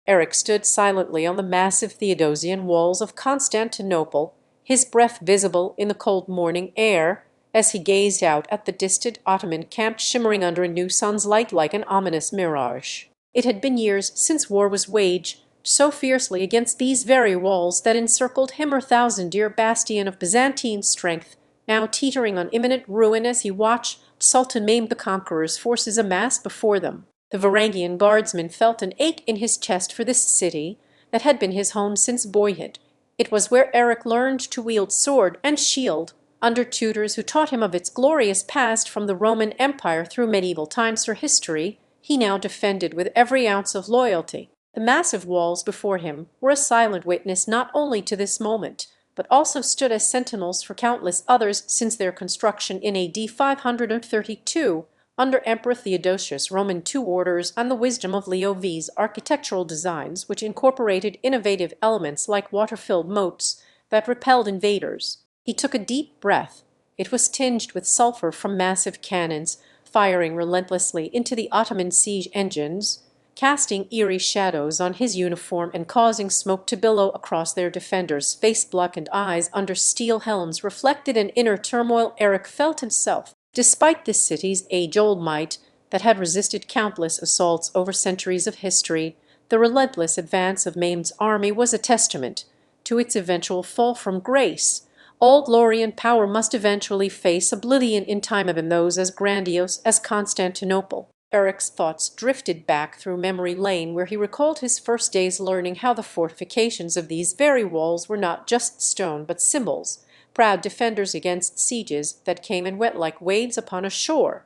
Erik stood silently on the massive Theodosian walls of Constantinople, his breath visible in the cold morning air, as he gazed out at the distant Ottoman camp shimmering under a new sun's light like an ominous mirage. It had been years since war was waged so fiercely against these very walls that encircled him, her thousand-year bastion of Byzantine strength, now teetering on imminent ruin as he watched Sultan Mehmed the Conqueror's forces amass before them. The Varangian guardsman felt an ache in his chest for this city that had been his home since boyhood. It was where Erik learned to wield sword and shield, under tutors who taught him of its glorious past from the Roman Empire through medieval times for history. He now defended with every ounce of loyalty. The massive walls before him were a silent witness not only to this moment, but also stood as sentinels for countless others since their construction in A.D. 532 under Emperor Theodosius. Roman II orders and the wisdom of Leo V's architectural designs, which incorporated innovative elements like water-filled moats that repelled invaders. He took a deep breath. It was tinged with sulfur from massive cannons, firing relentlessly into the Ottoman siege engines, casting eerie shadows on his uniform and causing smoke to billow across their defenders' face-blackened eyes under steel helms reflected an inner turmoil Erik felt himself. Despite this city's age-old might that had resisted countless assaults over centuries of history, the relentless advance of Mehmed's army was a testament to its eventual fall from grace. All glory and power must eventually face oblivion in time, even those as grandiose as Constantinople. Erik's thoughts drifted back through memory lane, where he recalled his first days learning how the fortifications of these very walls were not just stone but symbols, proud defenders against sieges that came and went like waves upon a shore.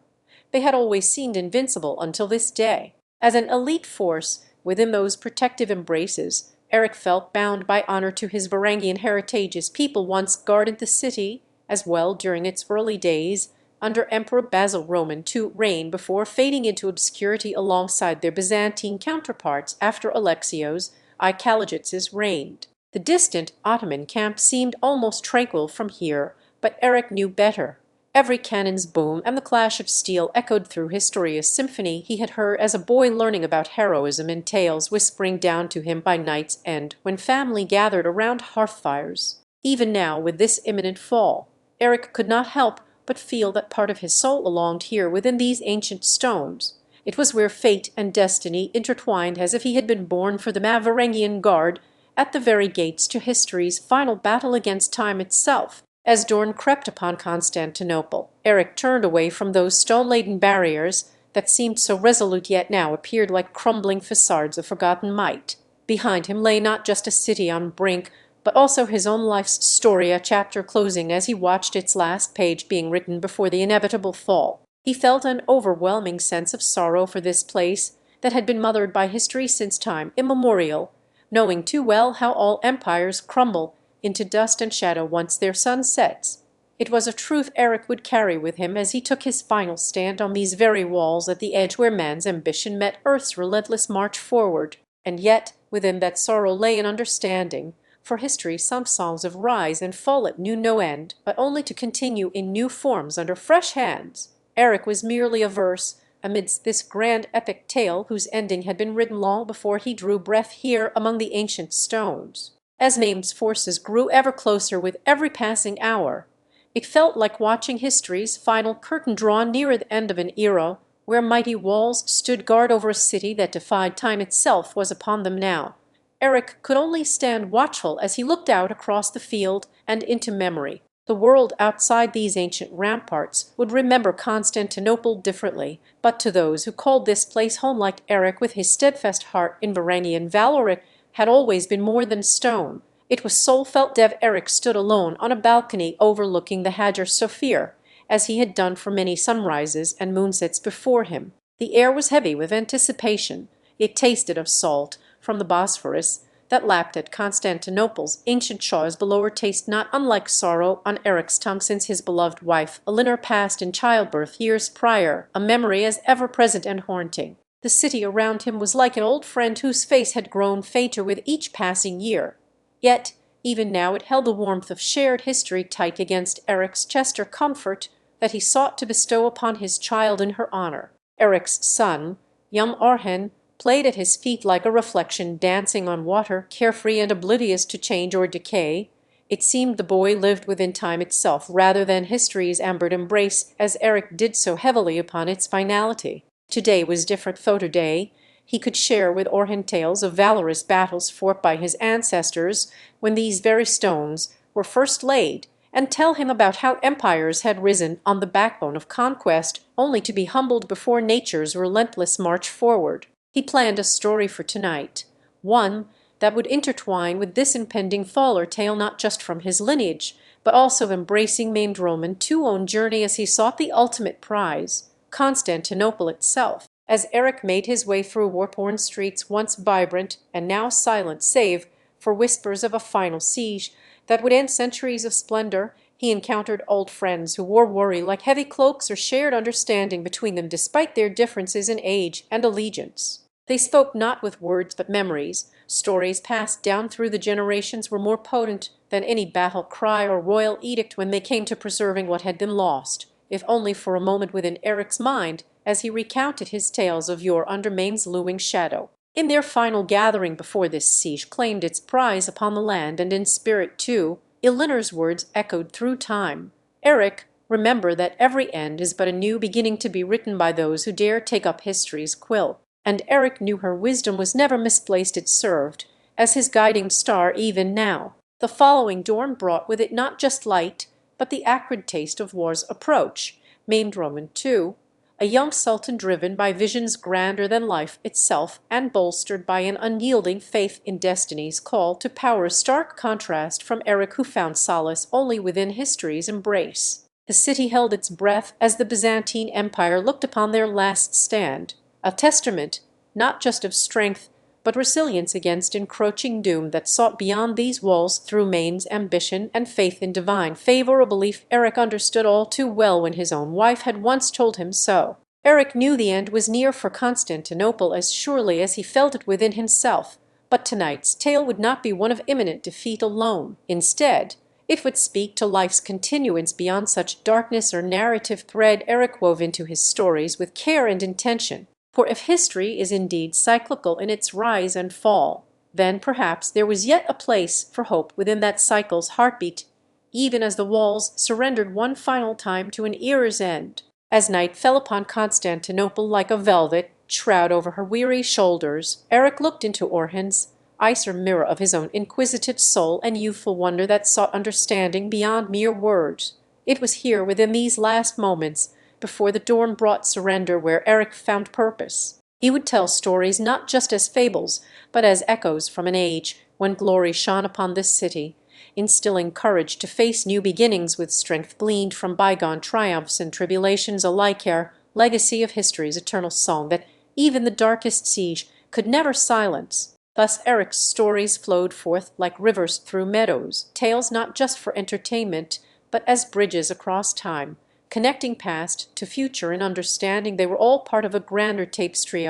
They had always seemed invincible until this day. As an elite force within those protective embraces, Erik felt bound by honor to his Varangian heritage. His people once guarded the city as well during its early days under Emperor Basil Roman II's reign before fading into obscurity alongside their Byzantine counterparts after Alexios I Kalajitz's reign. The distant Ottoman camp seemed almost tranquil from here, but Erik knew better. Every cannon's boom and the clash of steel echoed through historia's symphony he had heard as a boy, learning about heroism in tales whispering down to him by night's end when family gathered around hearth-fires. Even now, with this imminent fall, Erik could not help but feel that part of his soul belonged here within these ancient stones. It was where fate and destiny intertwined, as if he had been born for the Varangian Guard, at the very gates to history's final battle against time itself. As dawn crept upon Constantinople, Erik turned away from those stone-laden barriers that seemed so resolute yet now appeared like crumbling facades of forgotten might. Behind him lay not just a city on brink, but also his own life's story, a chapter closing as he watched its last page being written before the inevitable fall. He felt an overwhelming sense of sorrow for this place that had been mothered by history since time immemorial, knowing too well how all empires crumble into dust and shadow once their sun sets. It was a truth Erik would carry with him as he took his final stand on these very walls at the edge where man's ambition met Earth's relentless march forward. And yet, within that sorrow lay an understanding. For history some songs of rise and fall it knew no end, but only to continue in new forms under fresh hands. Erik was merely a verse amidst this grand epic tale whose ending had been written long before he drew breath here among the ancient stones. As Mehmed's forces grew ever closer with every passing hour, it felt like watching history's final curtain drawn nearer the end of an era where mighty walls stood guard over a city that defied time itself was upon them now. Erik could only stand watchful as he looked out across the field and into memory. The world outside these ancient ramparts would remember Constantinople differently, but to those who called this place home, like Erik with his steadfast heart in Varangian valor, it had always been more than stone. It was soul-felt. Erik stood alone on a balcony overlooking the Hagia Sophia, as he had done for many sunrises and moonsets before him. The air was heavy with anticipation. It tasted of salt from the Bosphorus that lapped at Constantinople's ancient shores below, her taste not unlike sorrow on Erik's tongue since his beloved wife Elinor passed in childbirth years prior, a memory as ever-present and haunting. The city around him was like an old friend whose face had grown fainter with each passing year. Yet, even now it held the warmth of shared history tight against Erik's chest, or comfort that he sought to bestow upon his child in her honor. Erik's son, young Orhan, played at his feet like a reflection dancing on water, carefree and oblivious to change or decay. It seemed the boy lived within time itself rather than history's ambered embrace, as Erik did so heavily upon its finality. Today was different photo day. He could share with Orhan tales of valorous battles fought by his ancestors when these very stones were first laid, and tell him about how empires had risen on the backbone of conquest only to be humbled before nature's relentless march forward. He planned a story for tonight, one that would intertwine with this impending fall or tale not just from his lineage, but also embracing maimed Roman too own journey as he sought the ultimate prize, Constantinople itself. As Erik made his way through war-torn streets once vibrant and now silent save for whispers of a final siege that would end centuries of splendor, he encountered old friends who wore worry like heavy cloaks or shared understanding between them despite their differences in age and allegiance. They spoke not with words but memories. Stories passed down through the generations were more potent than any battle cry or royal edict when they came to preserving what had been lost, if only for a moment within Erik's mind, as he recounted his tales of yore under Maine's looming shadow. In their final gathering before this siege claimed its prize upon the land and in spirit too, Elinor's words echoed through time. Erik, remember that every end is but a new beginning to be written by those who dare take up history's quill. And Erik knew her wisdom was never misplaced, it served as his guiding star even now. The following dawn brought with it not just light, but the acrid taste of war's approach. Maimed Roman too, a young sultan driven by visions grander than life itself and bolstered by an unyielding faith in destiny's call to power, a stark contrast from Erik who found solace only within history's embrace. The city held its breath as the Byzantine Empire looked upon their last stand, a testament not just of strength but resilience against encroaching doom that sought beyond these walls through Maine's ambition and faith in divine favor, a belief Erik understood all too well when his own wife had once told him so. Erik knew the end was near for Constantinople as surely as he felt it within himself, but tonight's tale would not be one of imminent defeat alone. Instead, it would speak to life's continuance beyond such darkness or narrative thread Erik wove into his stories with care and intention. For if history is indeed cyclical in its rise and fall, then perhaps there was yet a place for hope within that cycle's heartbeat, even as the walls surrendered one final time to an era's end. As night fell upon Constantinople like a velvet shroud over her weary shoulders, Erik looked into Orhan's eyes, a mirror of his own inquisitive soul and youthful wonder that sought understanding beyond mere words. It was here within these last moments before the dawn brought surrender where Erik found purpose. He would tell stories not just as fables, but as echoes from an age when glory shone upon this city, instilling courage to face new beginnings with strength gleaned from bygone triumphs and tribulations, alike a legacy of history's eternal song that even the darkest siege could never silence. Thus Erik's stories flowed forth like rivers through meadows, tales not just for entertainment, but as bridges across time, connecting past to future in understanding they were all part of a grander tapestry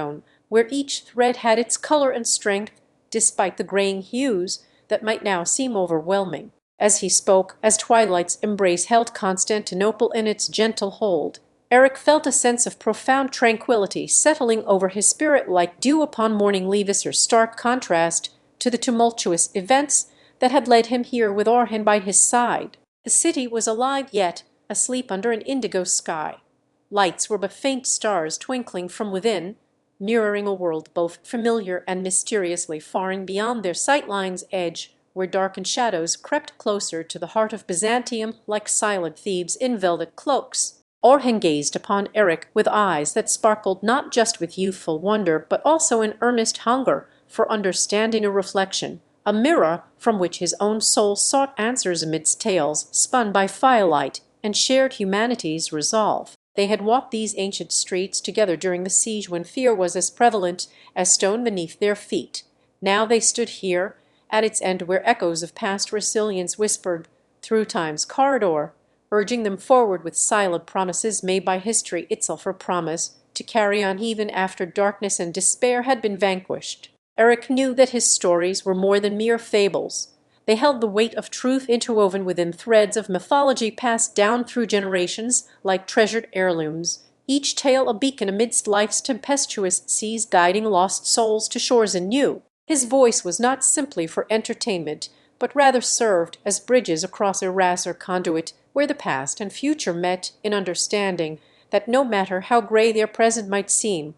where each thread had its color and strength despite the graying hues that might now seem overwhelming. As he spoke, as twilight's embrace held Constantinople in its gentle hold, Erik felt a sense of profound tranquility settling over his spirit like dew upon morning leaves, or stark contrast to the tumultuous events that had led him here with Orhan by his side. The city was alive yet asleep under an indigo sky. Lights were but faint stars twinkling from within, mirroring a world both familiar and mysteriously foreign beyond their sight-line's edge, where darkened shadows crept closer to the heart of Byzantium like silent thieves in velvet cloaks. Orhan gazed upon Erik with eyes that sparkled not just with youthful wonder, but also an earnest hunger for understanding, a reflection, a mirror from which his own soul sought answers amidst tales spun by firelight and shared humanity's resolve. They had walked these ancient streets together during the siege when fear was as prevalent as stone beneath their feet. Now they stood here, at its end where echoes of past resilience whispered through time's corridor, urging them forward with silent promises made by history itself, a promise to carry on even after darkness and despair had been vanquished. Erik knew that his stories were more than mere fables. They held the weight of truth interwoven within threads of mythology passed down through generations like treasured heirlooms, each tale a beacon amidst life's tempestuous seas, guiding lost souls to shores anew. His voice was not simply for entertainment, but rather served as bridges across a or conduit where the past and future met in understanding that no matter how grey their present might seem,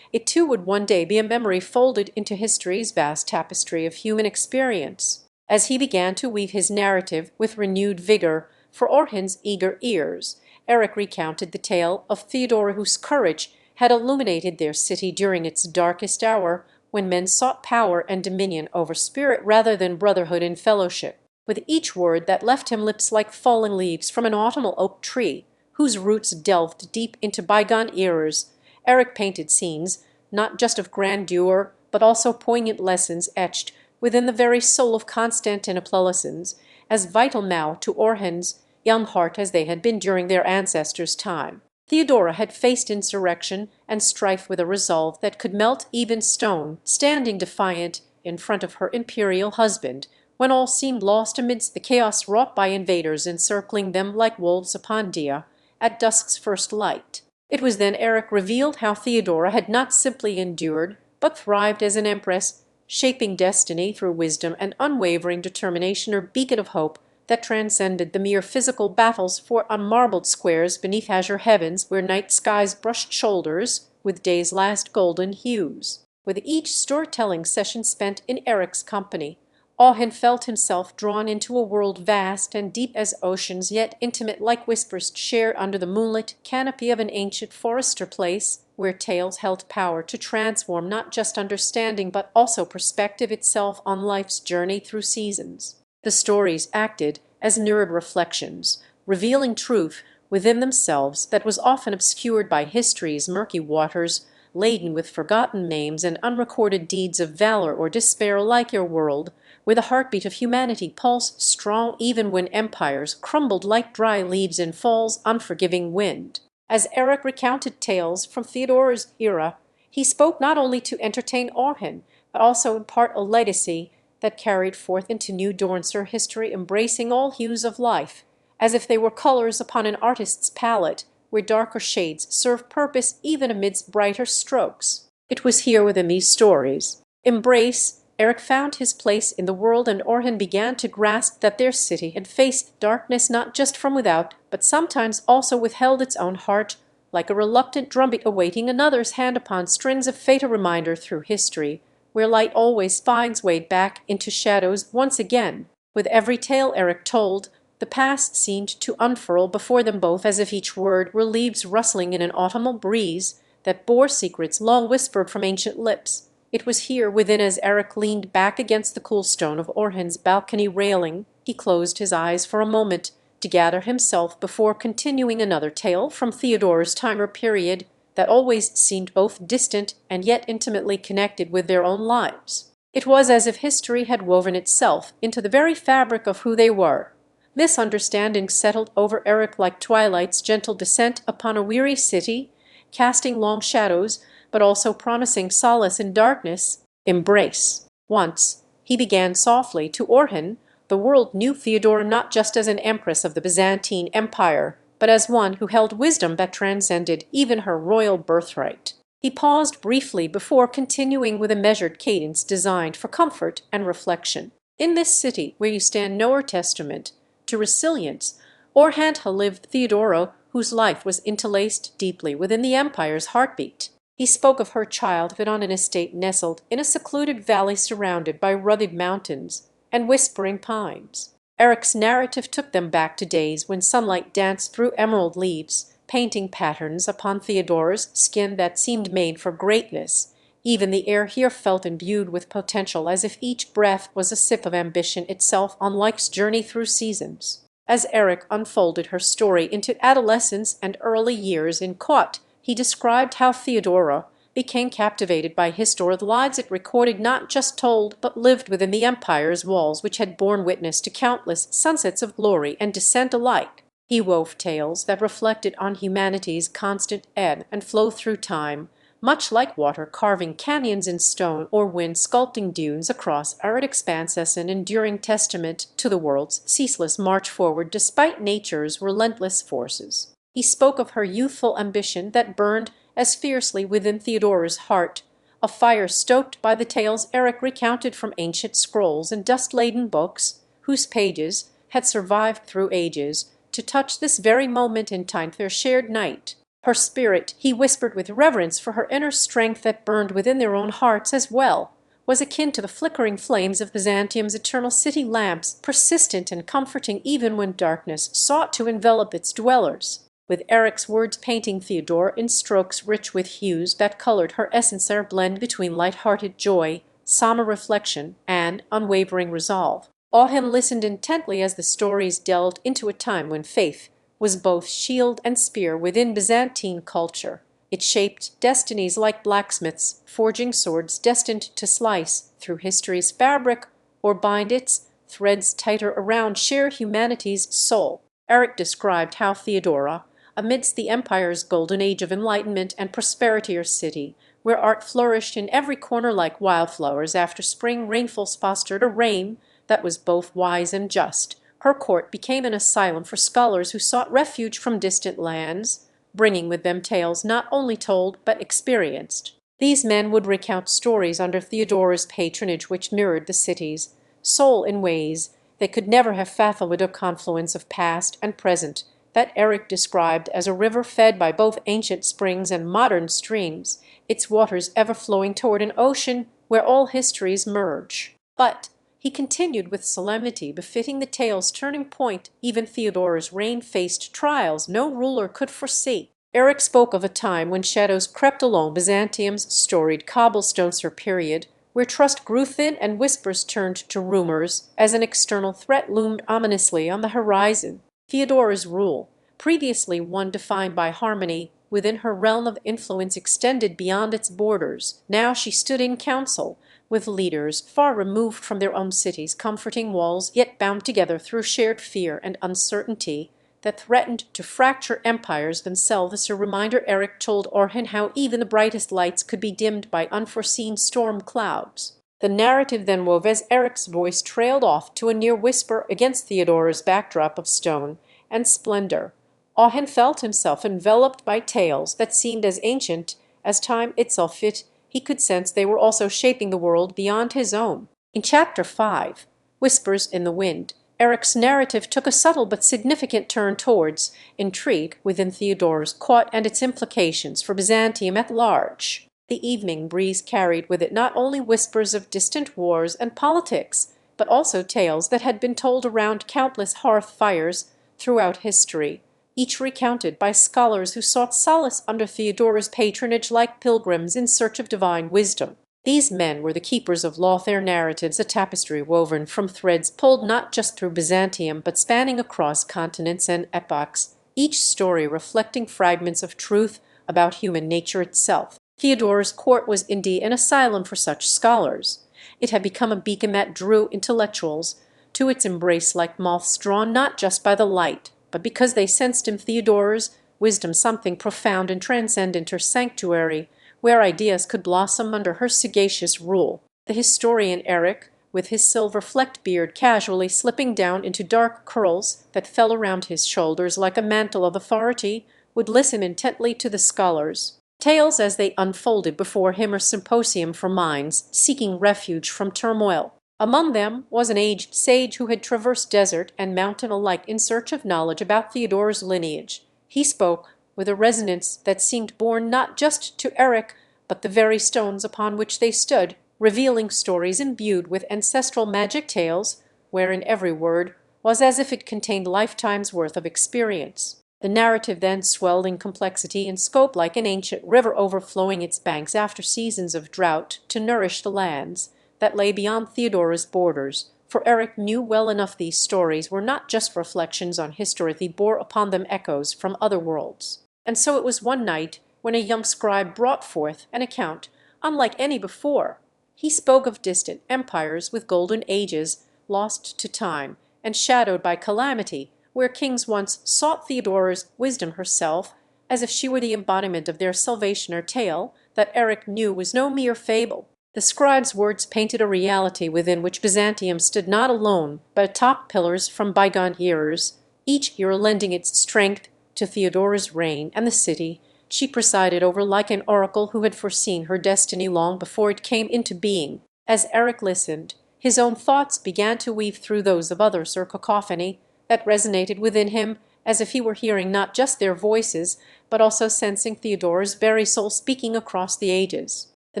it too would one day be a memory folded into history's vast tapestry of human experience. As he began to weave his narrative with renewed vigour for Orhan's eager ears, Erik recounted the tale of Theodora, whose courage had illuminated their city during its darkest hour, when men sought power and dominion over spirit rather than brotherhood and fellowship. With each word that left him lips like fallen leaves from an autumnal oak tree, whose roots delved deep into bygone eras, Erik painted scenes not just of grandeur, but also poignant lessons etched within the very soul of Constantinopolitans, as vital now to Orhan's young heart as they had been during their ancestors' time. Theodora had faced insurrection and strife with a resolve that could melt even stone, standing defiant in front of her imperial husband, when all seemed lost amidst the chaos wrought by invaders encircling them like wolves upon Dia at dusk's first light. It was then Erik revealed how Theodora had not simply endured, but thrived as an empress, shaping destiny through wisdom and unwavering determination, her beacon of hope that transcended the mere physical battles fought on marbled squares beneath azure heavens where night skies brushed shoulders with day's last golden hues. With each storytelling session spent in Erik's company, Orhan felt himself drawn into a world vast and deep as oceans, yet intimate like whispers shared under the moonlit canopy of an ancient forester place, where tales held power to transform not just understanding but also perspective itself on life's journey through seasons. The stories acted as mirrored reflections, revealing truth within themselves that was often obscured by history's murky waters, laden with forgotten names and unrecorded deeds of valor or despair, like your world, where the heartbeat of humanity pulsed strong even when empires crumbled like dry leaves in fall's unforgiving wind. As Erik recounted tales from Theodora's era, he spoke not only to entertain Orhan, but also impart a legacy that carried forth into new dawns, her history embracing all hues of life, as if they were colors upon an artist's palette, where darker shades serve purpose even amidst brighter strokes. It was here within these stories' embrace Erik found his place in the world, and Orhan began to grasp that their city had faced darkness not just from without, but sometimes also withheld its own heart, like a reluctant drumbeat awaiting another's hand upon strings of fate, a reminder through history, where light always finds way back into shadows once again. With every tale Erik told, the past seemed to unfurl before them both, as if each word were leaves rustling in an autumnal breeze that bore secrets long whispered from ancient lips. It was here within, as Erik leaned back against the cool stone of Orhan's balcony railing, he closed his eyes for a moment to gather himself before continuing another tale from Theodora's time or period that always seemed both distant and yet intimately connected with their own lives. It was as if history had woven itself into the very fabric of who they were. Misunderstandings settled over Erik like twilight's gentle descent upon a weary city, casting long shadows, but also promising solace in darkness. Embrace. Once, he began softly, to Orhan, the world knew Theodora not just as an empress of the Byzantine Empire, but as one who held wisdom that transcended even her royal birthright. He paused briefly before continuing with a measured cadence designed for comfort and reflection. In this city, where you stand no testament to resilience, Orhan lived Theodora, whose life was interlaced deeply within the empire's heartbeat. He spoke of her childhood on an estate nestled in a secluded valley surrounded by rugged mountains and whispering pines. Erik's narrative took them back to days when sunlight danced through emerald leaves, painting patterns upon Theodora's skin that seemed made for greatness. Even the air here felt imbued with potential, as if each breath was a sip of ambition itself on life's journey through seasons. As Erik unfolded her story into adolescence and early years in court, he described how Theodora became captivated by history, the lives it recorded, not just told, but lived within the empire's walls, which had borne witness to countless sunsets of glory and descent alike. He wove tales that reflected on humanity's constant ebb and flow through time, much like water carving canyons in stone or wind sculpting dunes across arid expanses, an enduring testament to the world's ceaseless march forward despite nature's relentless forces. He spoke of her youthful ambition that burned as fiercely within Theodora's heart, a fire stoked by the tales Erik recounted from ancient scrolls and dust-laden books, whose pages had survived through ages to touch this very moment in time their shared night. Her spirit, he whispered with reverence for her inner strength that burned within their own hearts as well, was akin to the flickering flames of Byzantium's eternal city lamps, persistent and comforting even when darkness sought to envelop its dwellers. With Erik's words painting Theodora in strokes rich with hues that colored her essence, their blend between light-hearted joy, somber reflection, and unwavering resolve. Ohen listened intently as the stories delved into a time when faith was both shield and spear within Byzantine culture. It shaped destinies like blacksmiths, forging swords destined to slice through history's fabric or bind its threads tighter around sheer humanity's soul. Erik described how Theodora, amidst the empire's golden age of enlightenment and prosperity, her city, where art flourished in every corner like wildflowers after spring rainfalls fostered a reign that was both wise and just. Her court became an asylum for scholars who sought refuge from distant lands, bringing with them tales not only told but experienced. These men would recount stories under Theodora's patronage which mirrored the city's soul in ways they could never have fathomed, a confluence of past and present that Erik described as a river fed by both ancient springs and modern streams, its waters ever flowing toward an ocean where all histories merge. But he continued with solemnity befitting the tale's turning point. Even Theodora's reign faced trials no ruler could foresee. Erik spoke of a time when shadows crept along Byzantium's storied cobblestones, her period, where trust grew thin and whispers turned to rumors as an external threat loomed ominously on the horizon. Theodora's rule, previously one defined by harmony within her realm of influence, extended beyond its borders. Now she stood in council with leaders far removed from their own cities, comforting walls yet bound together through shared fear and uncertainty that threatened to fracture empires themselves. A reminder, Erik told Orhan, how even the brightest lights could be dimmed by unforeseen storm clouds. The narrative then wove as Erik's voice trailed off to a near whisper against Theodora's backdrop of stone and splendor. Orhan felt himself enveloped by tales that seemed as ancient as time itself. He could sense they were also shaping the world beyond his own. In Chapter 5, Whispers in the Wind, Erik's narrative took a subtle but significant turn towards intrigue within Theodora's court and its implications for Byzantium at large. The evening breeze carried with it not only whispers of distant wars and politics, but also tales that had been told around countless hearth fires throughout history, each recounted by scholars who sought solace under Theodora's patronage like pilgrims in search of divine wisdom. These men were the keepers of law, their narratives a tapestry woven from threads pulled not just through Byzantium but spanning across continents and epochs, each story reflecting fragments of truth about human nature itself. Theodora's court was indeed an asylum for such scholars. It had become a beacon that drew intellectuals to its embrace like moths drawn not just by the light, but because they sensed in Theodora's wisdom something profound and transcendent, her sanctuary, where ideas could blossom under her sagacious rule. The historian Erik, with his silver-flecked beard casually slipping down into dark curls that fell around his shoulders like a mantle of authority, would listen intently to the scholars' tales as they unfolded before him, a symposium for minds seeking refuge from turmoil. Among them was an aged sage who had traversed desert and mountain alike in search of knowledge about Theodora's lineage. He spoke with a resonance that seemed born not just to Erik, but the very stones upon which they stood, revealing stories imbued with ancestral magic, tales wherein every word was as if it contained lifetime's worth of experience. The narrative then swelled in complexity and scope like an ancient river overflowing its banks after seasons of drought to nourish the lands that lay beyond Theodora's borders, for Erik knew well enough these stories were not just reflections on history, they bore upon them echoes from other worlds. And so it was one night when a young scribe brought forth an account unlike any before. He spoke of distant empires with golden ages lost to time and shadowed by calamity, where kings once sought Theodora's wisdom herself, as if she were the embodiment of their salvation, a tale that Erik knew was no mere fable. The scribe's words painted a reality within which Byzantium stood not alone, but atop pillars from bygone years, each year lending its strength to Theodora's reign and the city she presided over like an oracle who had foreseen her destiny long before it came into being. As Erik listened, his own thoughts began to weave through those of others, a cacophony that resonated within him as if he were hearing not just their voices, but also sensing Theodora's very soul speaking across the ages. The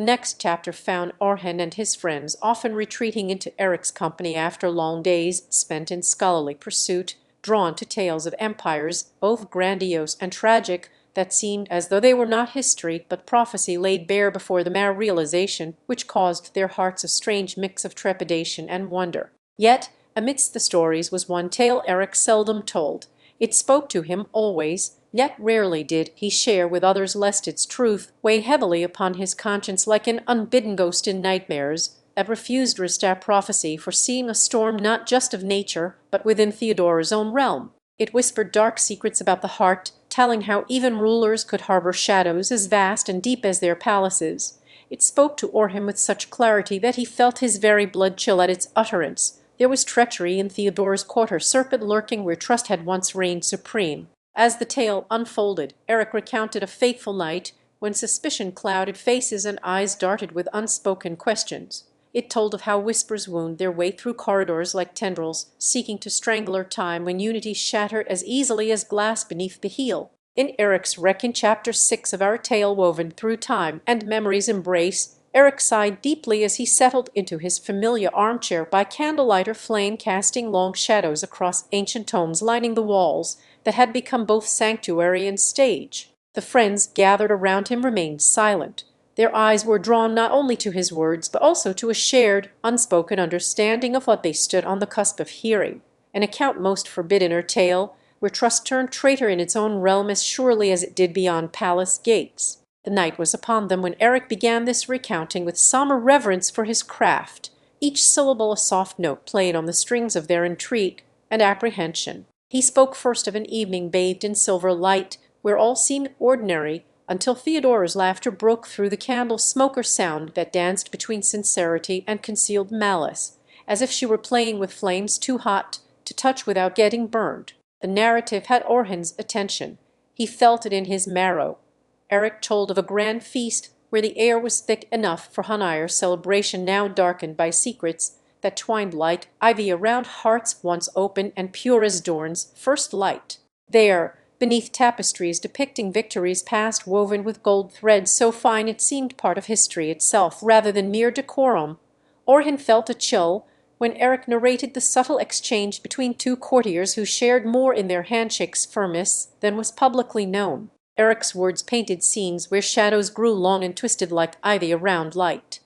next chapter found Orhan and his friends often retreating into Erik's company after long days spent in scholarly pursuit, drawn to tales of empires, both grandiose and tragic, that seemed as though they were not history but prophecy laid bare before them, a realization which caused their hearts a strange mix of trepidation and wonder. Yet amidst the stories was one tale Erik seldom told. It spoke to him always, yet rarely did he share with others lest its truth weigh heavily upon his conscience like an unbidden ghost in nightmares that refused rest, a prophecy foreseeing a storm not just of nature but within Theodora's own realm. It whispered dark secrets about the heart, telling how even rulers could harbor shadows as vast and deep as their palaces. It spoke to Orhan with such clarity that he felt his very blood chill at its utterance. There was treachery in Theodora's court, her serpent lurking where trust had once reigned supreme. As the tale unfolded, Erik recounted a fateful night when suspicion clouded faces and eyes darted with unspoken questions. It told of how whispers wound their way through corridors like tendrils, seeking to strangle time when unity shattered as easily as glass beneath the heel. In Erik's wreck, in chapter 6 of our tale woven through time and memory's embrace, Erik sighed deeply as he settled into his familiar armchair by candlelight or flame, casting long shadows across ancient tomes lining the walls that had become both sanctuary and stage. The friends gathered around him remained silent. Their eyes were drawn not only to his words, but also to a shared, unspoken understanding of what they stood on the cusp of hearing, an account most forbidden or tale, where trust turned traitor in its own realm as surely as it did beyond palace gates. The night was upon them when Erik began this recounting with sombre reverence for his craft, each syllable a soft note played on the strings of their intrigue and apprehension. He spoke first of an evening bathed in silver light, where all seemed ordinary, until Theodora's laughter broke through the candle smoke, or sound that danced between sincerity and concealed malice, as if she were playing with flames too hot to touch without getting burned. The narrative had Orhan's attention. He felt it in his marrow. Erik told of a grand feast where the air was thick enough for Hanayr celebration, now darkened by secrets that twined light ivy around hearts once open and pure as dawn's first light. There, beneath tapestries depicting victories past woven with gold threads so fine it seemed part of history itself rather than mere decorum, Orhan felt a chill when Erik narrated the subtle exchange between two courtiers who shared more in their handshake's firmness than was publicly known. Erik's words painted scenes where shadows grew long and twisted like ivy around light.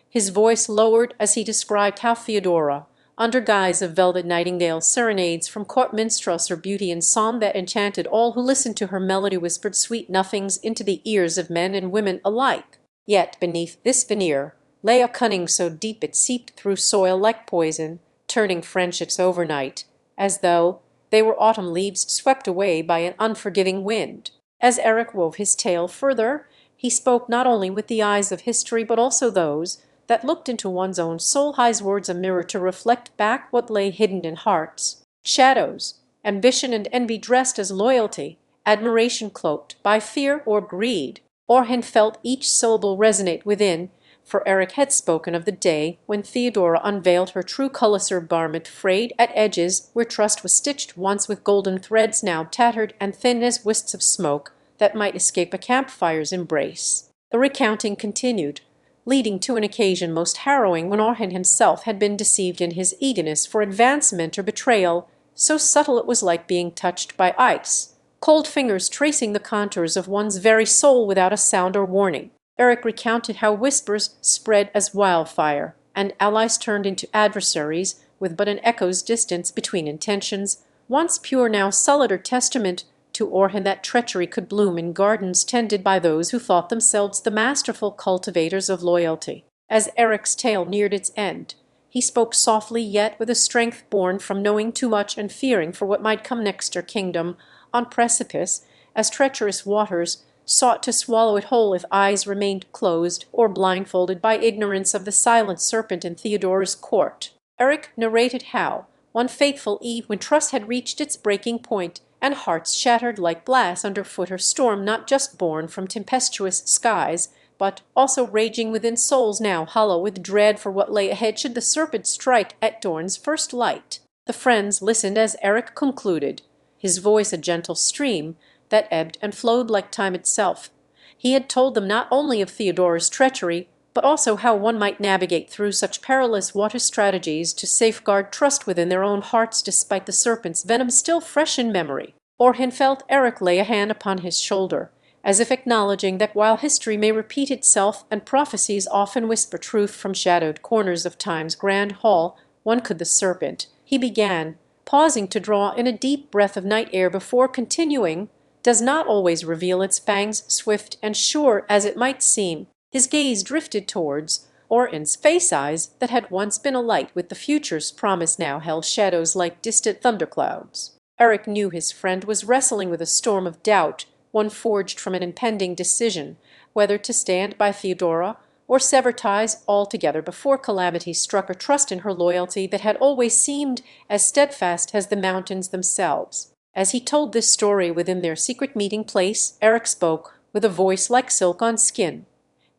His voice lowered as he described how Theodora, under guise of velvet nightingale serenades from court minstrels, her beauty and song that enchanted all who listened to her melody whispered sweet nothings into the ears of men and women alike. Yet beneath this veneer lay a cunning so deep it seeped through soil like poison, turning friendships overnight, as though they were autumn leaves swept away by an unforgiving wind. As Erik wove his tale further, he spoke not only with the eyes of history but also those that looked into one's own soul, his words a mirror to reflect back what lay hidden in hearts. Shadows, ambition and envy dressed as loyalty, admiration cloaked by fear or greed. Orhan felt each syllable resonate within, for Erik had spoken of the day when Theodora unveiled her true colossal garment, frayed at edges where trust was stitched once with golden threads, now tattered and thin as wisps of smoke that might escape a campfire's embrace. The recounting continued, leading to an occasion most harrowing when Orhan himself had been deceived in his eagerness for advancement or betrayal, so subtle it was like being touched by ice, cold fingers tracing the contours of one's very soul without a sound or warning. Erik recounted how whispers spread as wildfire, and allies turned into adversaries with but an echo's distance between intentions, once pure now sullied, or testament to Orhan that treachery could bloom in gardens tended by those who thought themselves the masterful cultivators of loyalty. As Erik's tale neared its end, he spoke softly yet with a strength born from knowing too much and fearing for what might come next. Her kingdom, on precipice, as treacherous waters sought to swallow it whole if eyes remained closed or blindfolded by ignorance of the silent serpent in Theodora's court. Erik narrated how, one fateful eve when trust had reached its breaking point, and hearts shattered like glass underfoot, or storm not just born from tempestuous skies, but also raging within souls now hollow with dread for what lay ahead should the serpent strike at dawn's first light. The friends listened as Erik concluded, his voice a gentle stream that ebbed and flowed like time itself. He had told them not only of Theodora's treachery, but also how one might navigate through such perilous water strategies to safeguard trust within their own hearts despite the serpent's venom still fresh in memory. Orhan felt Erik lay a hand upon his shoulder, as if acknowledging that while history may repeat itself and prophecies often whisper truth from shadowed corners of time's grand hall, one could the serpent, he began, pausing to draw in a deep breath of night air before continuing, does not always reveal its fangs swift and sure as it might seem. His gaze drifted towards Orhan's face eyes that had once been alight with the future's promise now held shadows like distant thunderclouds. Erik knew his friend was wrestling with a storm of doubt, one forged from an impending decision, whether to stand by Theodora or sever ties altogether before calamity struck, or trust in her loyalty that had always seemed as steadfast as the mountains themselves. As he told this story within their secret meeting place, Erik spoke with a voice like silk on skin.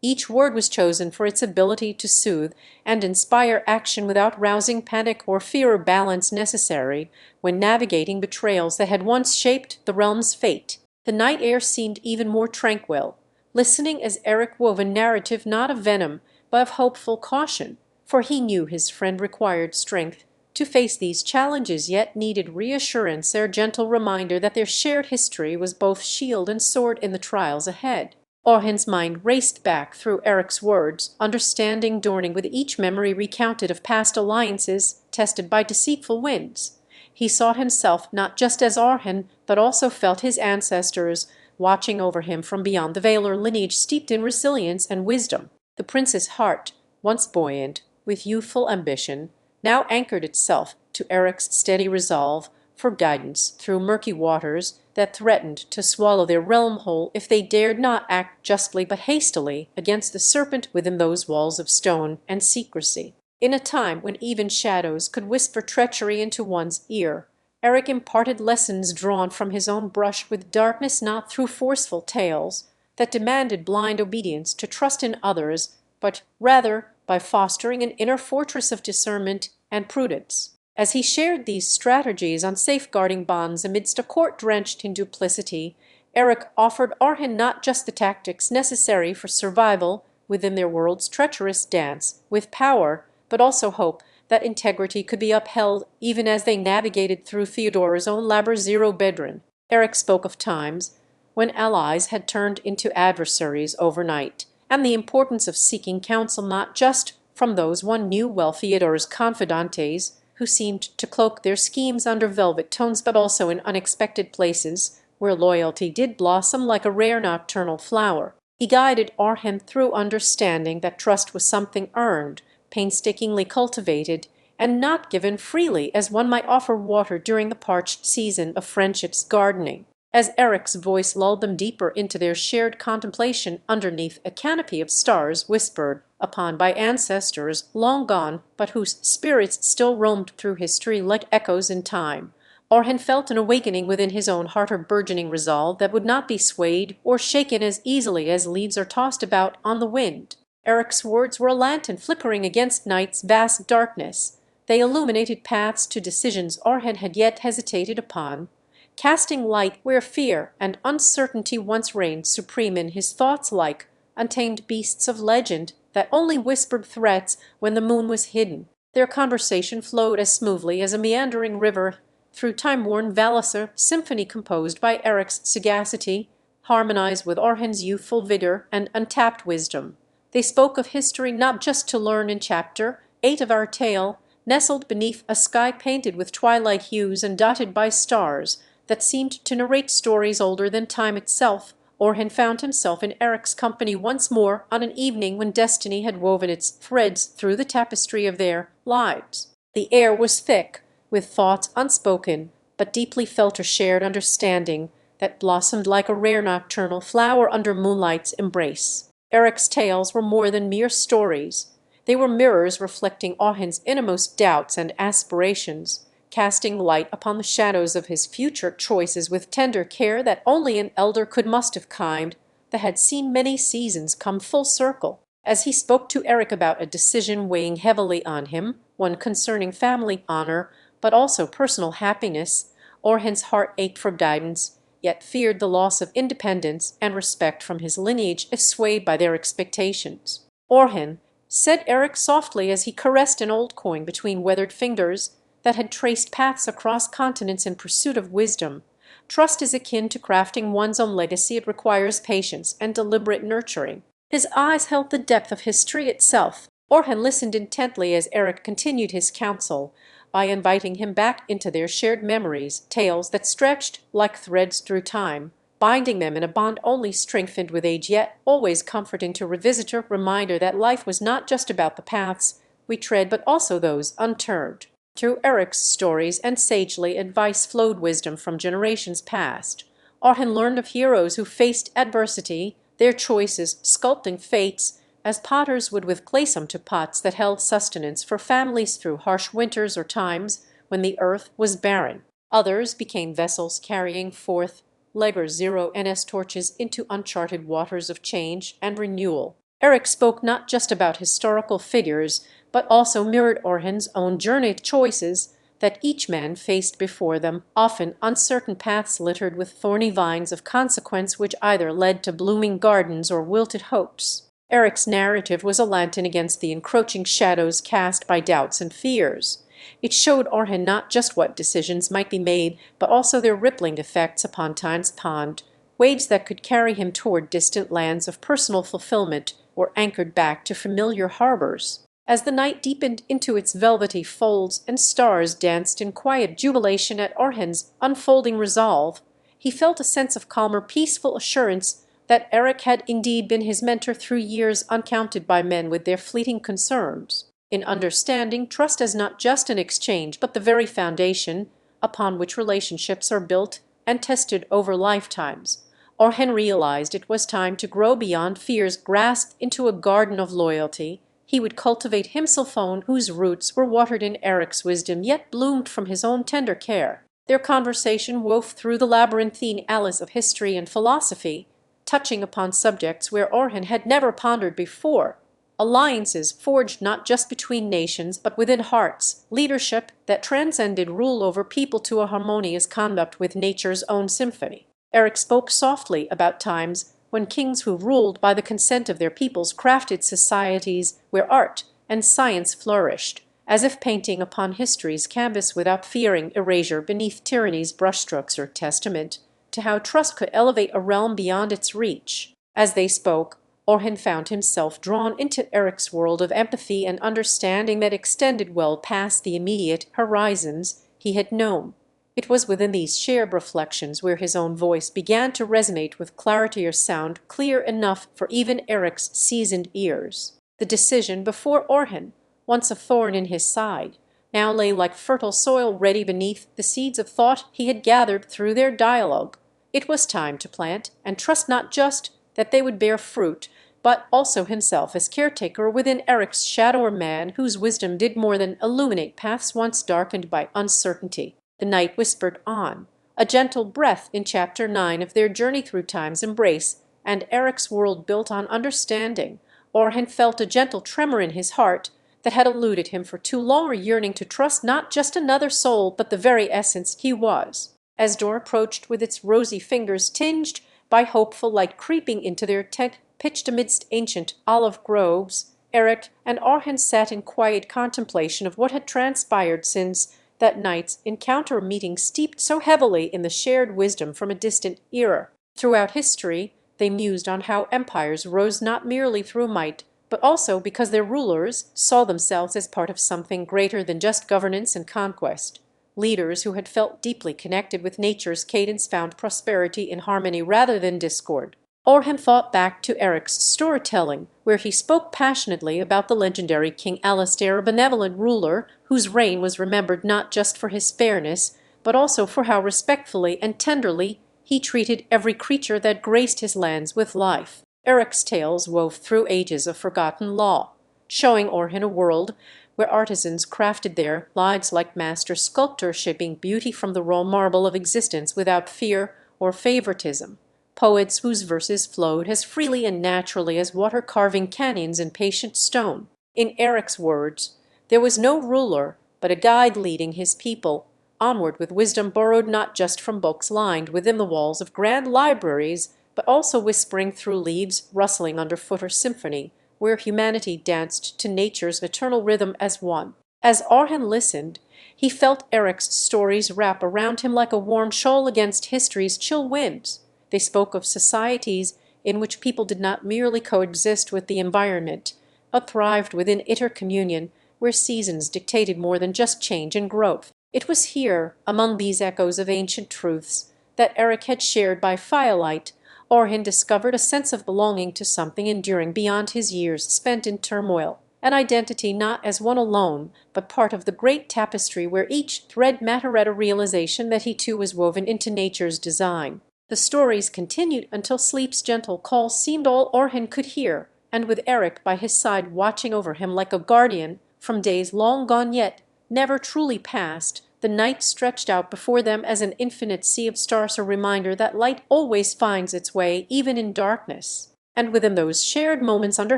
Each word was chosen for its ability to soothe and inspire action without rousing panic or fear or balance necessary when navigating betrayals that had once shaped the realm's fate. The night air seemed even more tranquil, listening as Erik wove a narrative not of venom, but of hopeful caution, for he knew his friend required strength to face these challenges, yet needed reassurance, their gentle reminder that their shared history was both shield and sword in the trials ahead. Orhan's mind raced back through Erik's words, understanding dawning with each memory recounted of past alliances tested by deceitful winds. He saw himself not just as Orhan, but also felt his ancestors watching over him from beyond the veil, or lineage steeped in resilience and wisdom. The prince's heart, once buoyant with youthful ambition, now anchored itself to Erik's steady resolve for guidance through murky waters that threatened to swallow their realm whole if they dared not act justly but hastily against the serpent within those walls of stone and secrecy. In a time when even shadows could whisper treachery into one's ear, Erik imparted lessons drawn from his own brush with darkness, not through forceful tales that demanded blind obedience to trust in others, but rather by fostering an inner fortress of discernment and prudence. As he shared these strategies on safeguarding bonds amidst a court drenched in duplicity, Erik offered Orhan not just the tactics necessary for survival within their world's treacherous dance with power, but also hope that integrity could be upheld even as they navigated through Theodora's own Labyrinth bedroom. Erik spoke of times when allies had turned into adversaries overnight, and the importance of seeking counsel not just from those one knew well, Theodora's confidantes, who seemed to cloak their schemes under velvet tones, but also in unexpected places where loyalty did blossom like a rare nocturnal flower. He guided Orhan through understanding that trust was something earned, painstakingly cultivated, and not given freely as one might offer water during the parched season of friendship's gardening. As Erik's voice lulled them deeper into their shared contemplation underneath a canopy of stars whispered upon by ancestors long gone, but whose spirits still roamed through history like echoes in time, Orhan felt an awakening within his own heart, a burgeoning resolve that would not be swayed or shaken as easily as leaves are tossed about on the wind. Erik's words were a lantern flickering against night's vast darkness. They illuminated paths to decisions Orhan had yet hesitated upon, casting light where fear and uncertainty once reigned supreme in his thoughts like untamed beasts of legend that only whispered threats when the moon was hidden. Their conversation flowed as smoothly as a meandering river through time-worn valleys, a symphony composed by Erik's sagacity, harmonized with Orhan's youthful vigor and untapped wisdom. They spoke of history not just to learn in chapter 8 of our tale, nestled beneath a sky painted with twilight hues and dotted by stars that seemed to narrate stories older than time itself. Orhan found himself in Erik's company once more on an evening when destiny had woven its threads through the tapestry of their lives. The air was thick with thoughts unspoken, but deeply felt or shared understanding that blossomed like a rare nocturnal flower under moonlight's embrace. Erik's tales were more than mere stories. They were mirrors reflecting Orhan's innermost doubts and aspirations, casting light upon the shadows of his future choices with tender care that only an elder could must have kind, that had seen many seasons come full circle. As he spoke to Erik about a decision weighing heavily on him, one concerning family honor, but also personal happiness, Orhan's heart ached for guidance, yet feared the loss of independence and respect from his lineage if swayed by their expectations. "Orhan," said Erik softly as he caressed an old coin between weathered fingers that had traced paths across continents in pursuit of wisdom, "trust is akin to crafting one's own legacy. It requires patience and deliberate nurturing." His eyes held the depth of history itself. Orhan listened intently as Erik continued his counsel, by inviting him back into their shared memories, tales that stretched like threads through time, binding them in a bond only strengthened with age, yet always comforting to revisit a reminder that life was not just about the paths we tread, but also those unturned. Through Erik's stories and sagely advice flowed wisdom from generations past. Orhan learned of heroes who faced adversity, their choices sculpting fates, as potters would with claysome to pots that held sustenance for families through harsh winters or times when the earth was barren. Others became vessels carrying forth Legger's zero NS torches into uncharted waters of change and renewal. Erik spoke not just about historical figures, but also mirrored Orhan's own journey choices that each man faced before them, often uncertain paths littered with thorny vines of consequence which either led to blooming gardens or wilted hopes. Erik's narrative was a lantern against the encroaching shadows cast by doubts and fears. It showed Orhan not just what decisions might be made, but also their rippling effects upon time's pond, waves that could carry him toward distant lands of personal fulfillment or anchored back to familiar harbors. As the night deepened into its velvety folds and stars danced in quiet jubilation at Orhan's unfolding resolve, he felt a sense of calmer, peaceful assurance that Erik had indeed been his mentor through years uncounted by men with their fleeting concerns. In understanding trust as not just an exchange, but the very foundation upon which relationships are built and tested over lifetimes, Orhan realized it was time to grow beyond fear's grasp into a garden of loyalty. He would cultivate himself one whose roots were watered in Erik's wisdom, yet bloomed from his own tender care. Their conversation wove through the labyrinthine alleys of history and philosophy, touching upon subjects where Orhan had never pondered before. Alliances forged not just between nations, but within hearts, leadership that transcended rule over people to a harmonious conduct with nature's own symphony. Erik spoke softly about times when kings who ruled by the consent of their peoples crafted societies where art and science flourished, as if painting upon history's canvas without fearing erasure beneath tyranny's brushstrokes, or testament to how trust could elevate a realm beyond its reach. As they spoke, Orhan found himself drawn into Erik's world of empathy and understanding that extended well past the immediate horizons he had known. It was within these shared reflections where his own voice began to resonate with clarity, or sound clear enough for even Erik's seasoned ears. The decision before Orhan, once a thorn in his side, now lay like fertile soil ready beneath the seeds of thought he had gathered through their dialogue. It was time to plant, and trust not just that they would bear fruit, but also himself as caretaker within Erik's shadow, a man whose wisdom did more than illuminate paths once darkened by uncertainty. The night whispered on, a gentle breath in chapter 9 of their journey through time's embrace, and Erik's world built on understanding. Orhan felt a gentle tremor in his heart that had eluded him for too long, a yearning to trust not just another soul, but the very essence he was. As dawn approached with its rosy fingers tinged by hopeful light creeping into their tent pitched amidst ancient olive groves, Erik and Orhan sat in quiet contemplation of what had transpired since that night's encounter, meeting steeped so heavily in the shared wisdom from a distant era. Throughout history, they mused on how empires rose not merely through might, but also because their rulers saw themselves as part of something greater than just governance and conquest. Leaders who had felt deeply connected with nature's cadence found prosperity in harmony rather than discord. Orhan thought back to Erik's storytelling, where he spoke passionately about the legendary King Alastair, a benevolent ruler whose reign was remembered not just for his fairness, but also for how respectfully and tenderly he treated every creature that graced his lands with life. Erik's tales wove through ages of forgotten law, showing Orhan a world where artisans crafted their lives like master sculptors, shaping beauty from the raw marble of existence without fear or favoritism. Poets whose verses flowed as freely and naturally as water carving canyons in patient stone. In Erik's words, there was no ruler, but a guide leading his people onward with wisdom borrowed not just from books lined within the walls of grand libraries, but also whispering through leaves rustling underfoot or symphony, where humanity danced to nature's eternal rhythm as one. As Orhan listened, he felt Erik's stories wrap around him like a warm shawl against history's chill winds. They spoke of societies in which people did not merely coexist with the environment, but thrived within intercommunion, where seasons dictated more than just change and growth. It was here, among these echoes of ancient truths that Erik had shared by firelight, Orhan discovered a sense of belonging to something enduring beyond his years spent in turmoil, an identity not as one alone, but part of the great tapestry where each thread mattered at a realization that he too was woven into nature's design. The stories continued until sleep's gentle call seemed all Orhan could hear, and with Erik by his side watching over him like a guardian from days long gone yet never truly past, the night stretched out before them as an infinite sea of stars, a reminder that light always finds its way even in darkness. And within those shared moments under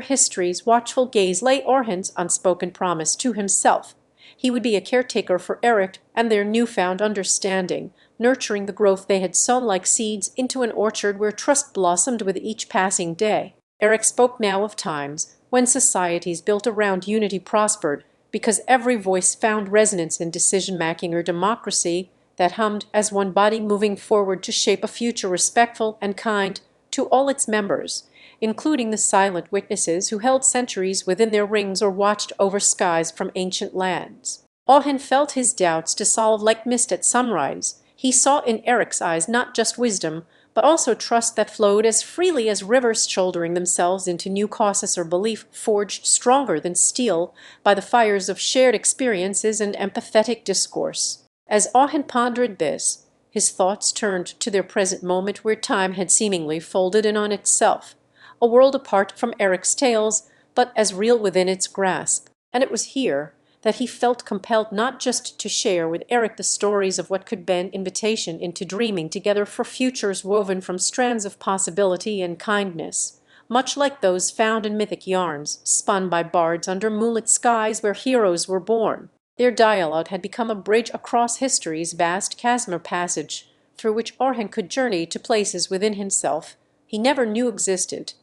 history's watchful gaze lay Orhan's unspoken promise to himself. He would be a caretaker for Erik and their newfound understanding, nurturing the growth they had sown like seeds into an orchard where trust blossomed with each passing day. Erik spoke now of times when societies built around unity prospered, because every voice found resonance in decision-making, or democracy that hummed as one body moving forward to shape a future respectful and kind to all its members, including the silent witnesses who held centuries within their rings or watched over skies from ancient lands. Orhan felt his doubts dissolve like mist at sunrise. He saw in Erik's eyes not just wisdom, but also trust that flowed as freely as rivers shouldering themselves into new causes, or belief forged stronger than steel by the fires of shared experiences and empathetic discourse. As Orhan pondered this, his thoughts turned to their present moment, where time had seemingly folded in on itself, a world apart from Erik's tales, but as real within its grasp. And it was here that he felt compelled not just to share with Erik the stories of what could be an invitation into dreaming together for futures woven from strands of possibility and kindness, much like those found in mythic yarns spun by bards under moonlit skies where heroes were born. Their dialogue had become a bridge across history's vast chasm, or passage through which Orhan could journey to places within himself he never knew existed.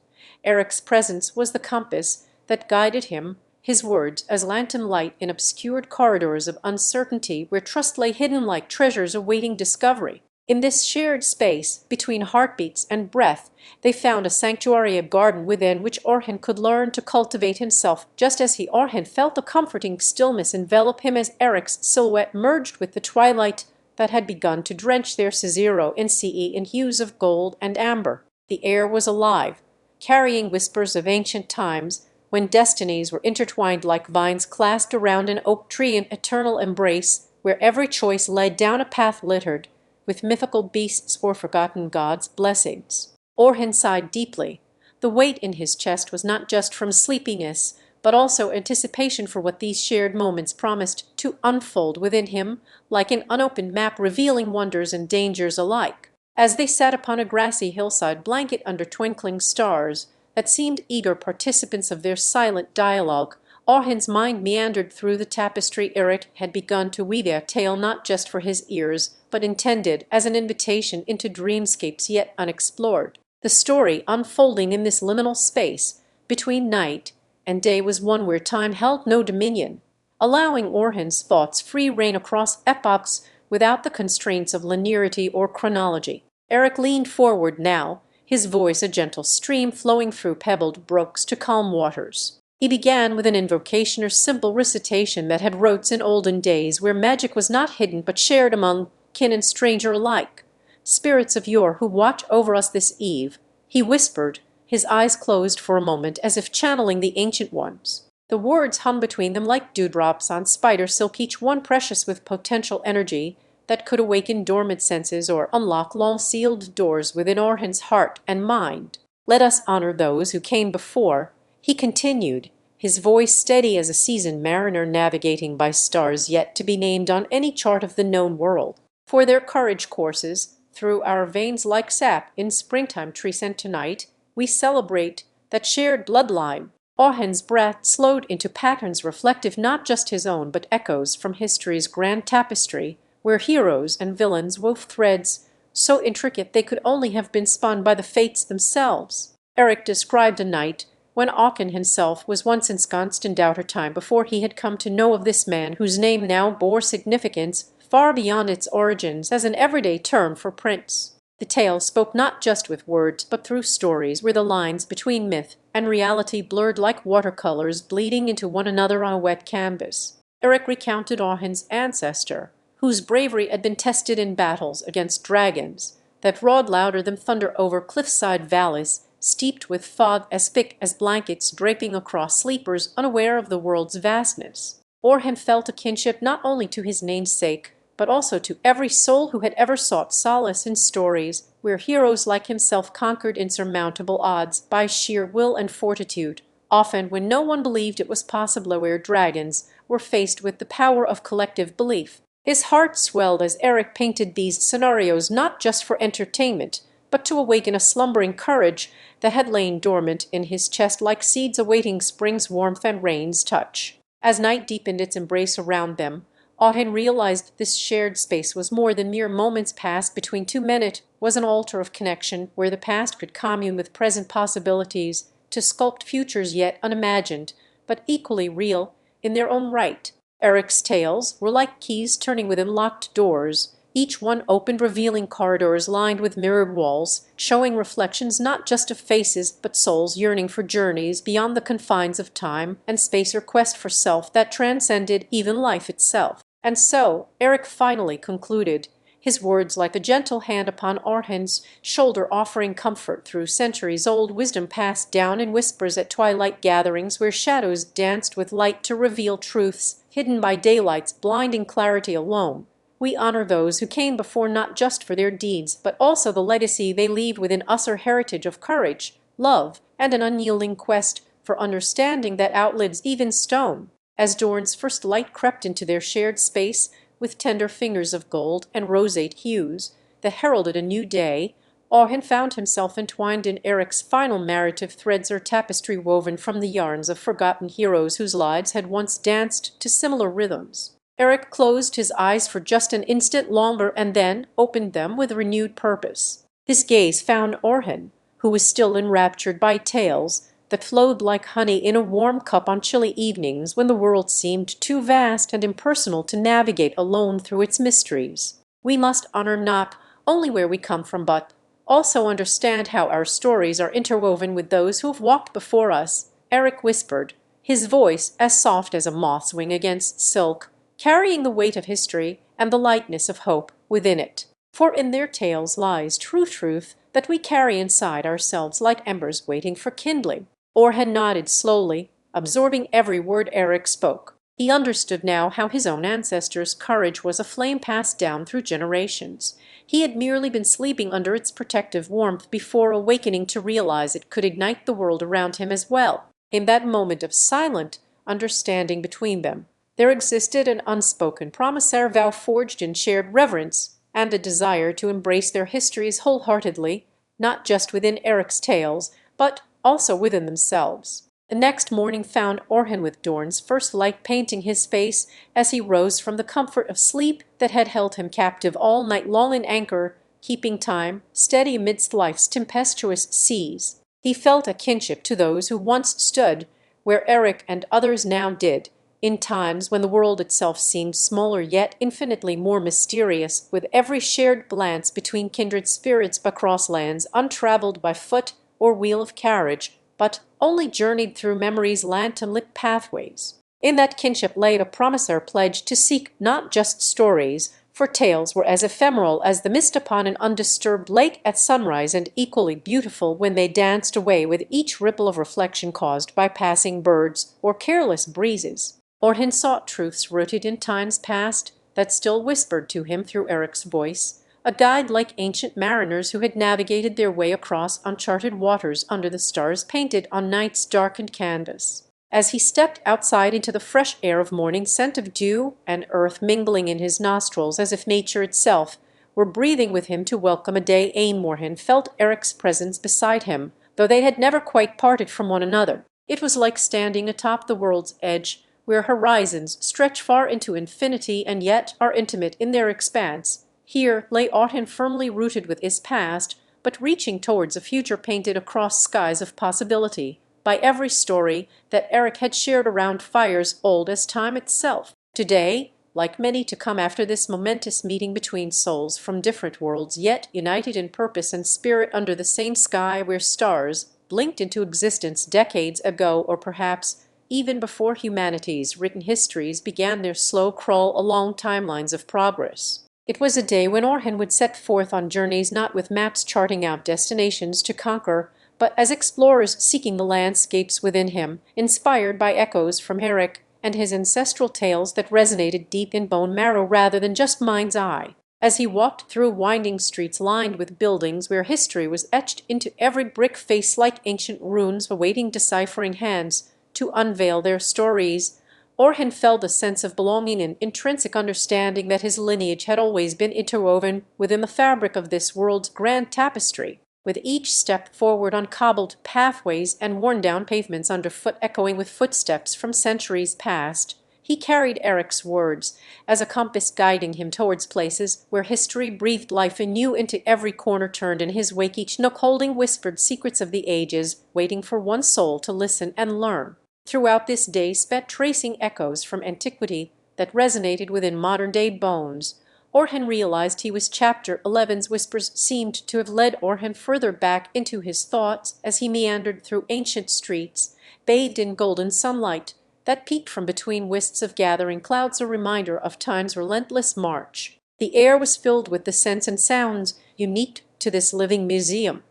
Erik's presence was the compass that guided him, his words as lantern light in obscured corridors of uncertainty where trust lay hidden like treasures awaiting discovery. In this shared space, between heartbeats and breath, they found a sanctuary, a garden within which Orhan could learn to cultivate himself, just as Orhan felt a comforting stillness envelop him as Erik's silhouette merged with the twilight that had begun to drench their Caesero in CE in hues of gold and amber. The air was alive, carrying whispers of ancient times, when destinies were intertwined like vines clasped around an oak tree in eternal embrace, where every choice led down a path littered with mythical beasts or forgotten gods' blessings. Orhan sighed deeply. The weight in his chest was not just from sleepiness, but also anticipation for what these shared moments promised to unfold within him, like an unopened map revealing wonders and dangers alike. As they sat upon a grassy hillside, blanket under twinkling stars that seemed eager participants of their silent dialogue, Orhan's mind meandered through the tapestry Erik had begun to weave, a tale not just for his ears, but intended as an invitation into dreamscapes yet unexplored. The story unfolding in this liminal space between night and day was one where time held no dominion, allowing Orhan's thoughts free rein across epochs without the constraints of linearity or chronology. Erik leaned forward now, his voice a gentle stream flowing through pebbled brooks to calm waters. He began with an invocation or simple recitation that had roots in olden days, where magic was not hidden but shared among kin and stranger alike. "Spirits of yore who watch over us this eve," he whispered, his eyes closed for a moment as if channeling the ancient ones. The words hung between them like dewdrops on spider silk, each one precious with potential energy that could awaken dormant senses or unlock long-sealed doors within Orhan's heart and mind. "Let us honor those who came before," he continued, his voice steady as a seasoned mariner navigating by stars yet to be named on any chart of the known world. For their courage courses through our veins like sap in springtime trees, and tonight we celebrate that shared bloodline. Auhen's breath slowed into patterns reflective not just his own but echoes from history's grand tapestry, where heroes and villains wove threads so intricate they could only have been spun by the fates themselves. Erik described a night when Auchen himself was once ensconced in doubter time before he had come to know of this man whose name now bore significance far beyond its origins as an everyday term for prince. The tale spoke not just with words but through stories where the lines between myth and reality blurred like watercolors bleeding into one another on a wet canvas. Erik recounted Auhen's ancestor, whose bravery had been tested in battles against dragons that roared louder than thunder over cliffside valleys steeped with fog as thick as blankets draping across sleepers unaware of the world's vastness. Auhen felt a kinship not only to his namesake, but also to every soul who had ever sought solace in stories where heroes like himself conquered insurmountable odds by sheer will and fortitude, often when no one believed it was possible, where dragons were faced with the power of collective belief. His heart swelled as Erik painted these scenarios not just for entertainment, but to awaken a slumbering courage that had lain dormant in his chest like seeds awaiting spring's warmth and rain's touch. As night deepened its embrace around them, Auhen realized this shared space was more than mere moments passed between two men. It was an altar of connection where the past could commune with present possibilities to sculpt futures yet unimagined, but equally real in their own right. Erik's tales were like keys turning within locked doors, each one opened revealing corridors lined with mirrored walls, showing reflections not just of faces but souls yearning for journeys beyond the confines of time and space, or quest for self that transcended even life itself. And so Erik finally concluded, his words like a gentle hand upon Auhen's shoulder offering comfort through centuries-old wisdom passed down in whispers at twilight gatherings where shadows danced with light to reveal truths hidden by daylight's blinding clarity alone. We honor those who came before not just for their deeds, but also the legacy they leave within us, our heritage of courage, love, and an unyielding quest for understanding that outlives even stone. As dawn's first light crept into their shared space with tender fingers of gold and roseate hues that heralded a new day, Auhen found himself entwined in Erik's final narrative threads, or tapestry woven from the yarns of forgotten heroes whose lives had once danced to similar rhythms. Erik closed his eyes for just an instant longer and then opened them with renewed purpose. His gaze found Auhen, who was still enraptured by tales that flowed like honey in a warm cup on chilly evenings when the world seemed too vast and impersonal to navigate alone through its mysteries. We must honor not only where we come from, but also understand how our stories are interwoven with those who have walked before us, Erik whispered, his voice as soft as a moth's wing against silk, carrying the weight of history and the lightness of hope within it. For in their tales lies true truth that we carry inside ourselves like embers waiting for kindling. Auhen nodded slowly, absorbing every word Erik spoke. He understood now how his own ancestors' courage was a flame passed down through generations. He had merely been sleeping under its protective warmth before awakening to realize it could ignite the world around him as well. In that moment of silent understanding between them, there existed an unspoken promissory vow forged in shared reverence and a desire to embrace their histories wholeheartedly, not just within Erik's tales, but also within themselves. The next morning found Auhen with dawn's first light painting his face as he rose from the comfort of sleep that had held him captive all night long in anchor, keeping time steady amidst life's tempestuous seas. He felt a kinship to those who once stood where Erik and others now did, in times when the world itself seemed smaller yet infinitely more mysterious, with every shared glance between kindred spirits across lands untraveled by foot or wheel of carriage, but only journeyed through memory's lantern-lit pathways. In that kinship lay a promissory pledge to seek not just stories, for tales were as ephemeral as the mist upon an undisturbed lake at sunrise, and equally beautiful when they danced away with each ripple of reflection caused by passing birds or careless breezes. Auhen sought truths rooted in times past that still whispered to him through Erik's voice, a guide like ancient mariners who had navigated their way across uncharted waters under the stars painted on night's darkened canvas. As he stepped outside into the fresh air of morning, scent of dew and earth mingling in his nostrils as if nature itself were breathing with him to welcome a day, Morhen felt Eric's presence beside him, though they had never quite parted from one another. It was like standing atop the world's edge, where horizons stretch far into infinity and yet are intimate in their expanse. Here lay Ottoman firmly rooted with his past, but reaching towards a future painted across skies of possibility by every story that Erik had shared around fires old as time itself. Today, like many to come after this momentous meeting between souls from different worlds, yet united in purpose and spirit under the same sky where stars blinked into existence decades ago, or perhaps even before humanity's written histories began their slow crawl along timelines of progress. It was a day when Orhan would set forth on journeys not with maps charting out destinations to conquer, but as explorers seeking the landscapes within him, inspired by echoes from Erik and his ancestral tales that resonated deep in bone marrow rather than just mind's eye. As he walked through winding streets lined with buildings where history was etched into every brick face like ancient runes awaiting deciphering hands to unveil their stories, Orhan felt a sense of belonging and intrinsic understanding that his lineage had always been interwoven within the fabric of this world's grand tapestry. With each step forward on cobbled pathways and worn-down pavements underfoot echoing with footsteps from centuries past, he carried Erik's words as a compass guiding him towards places where history breathed life anew into every corner turned in his wake, each nook holding whispered secrets of the ages, waiting for one soul to listen and learn. Throughout this day spent tracing echoes from antiquity that resonated within modern-day bones, Orhan realized he was chapter 11's whispers seemed to have led Orhan further back into his thoughts as he meandered through ancient streets, bathed in golden sunlight that peeked from between wisps of gathering clouds, a reminder of time's relentless march. The air was filled with the scents and sounds unique to this living museum.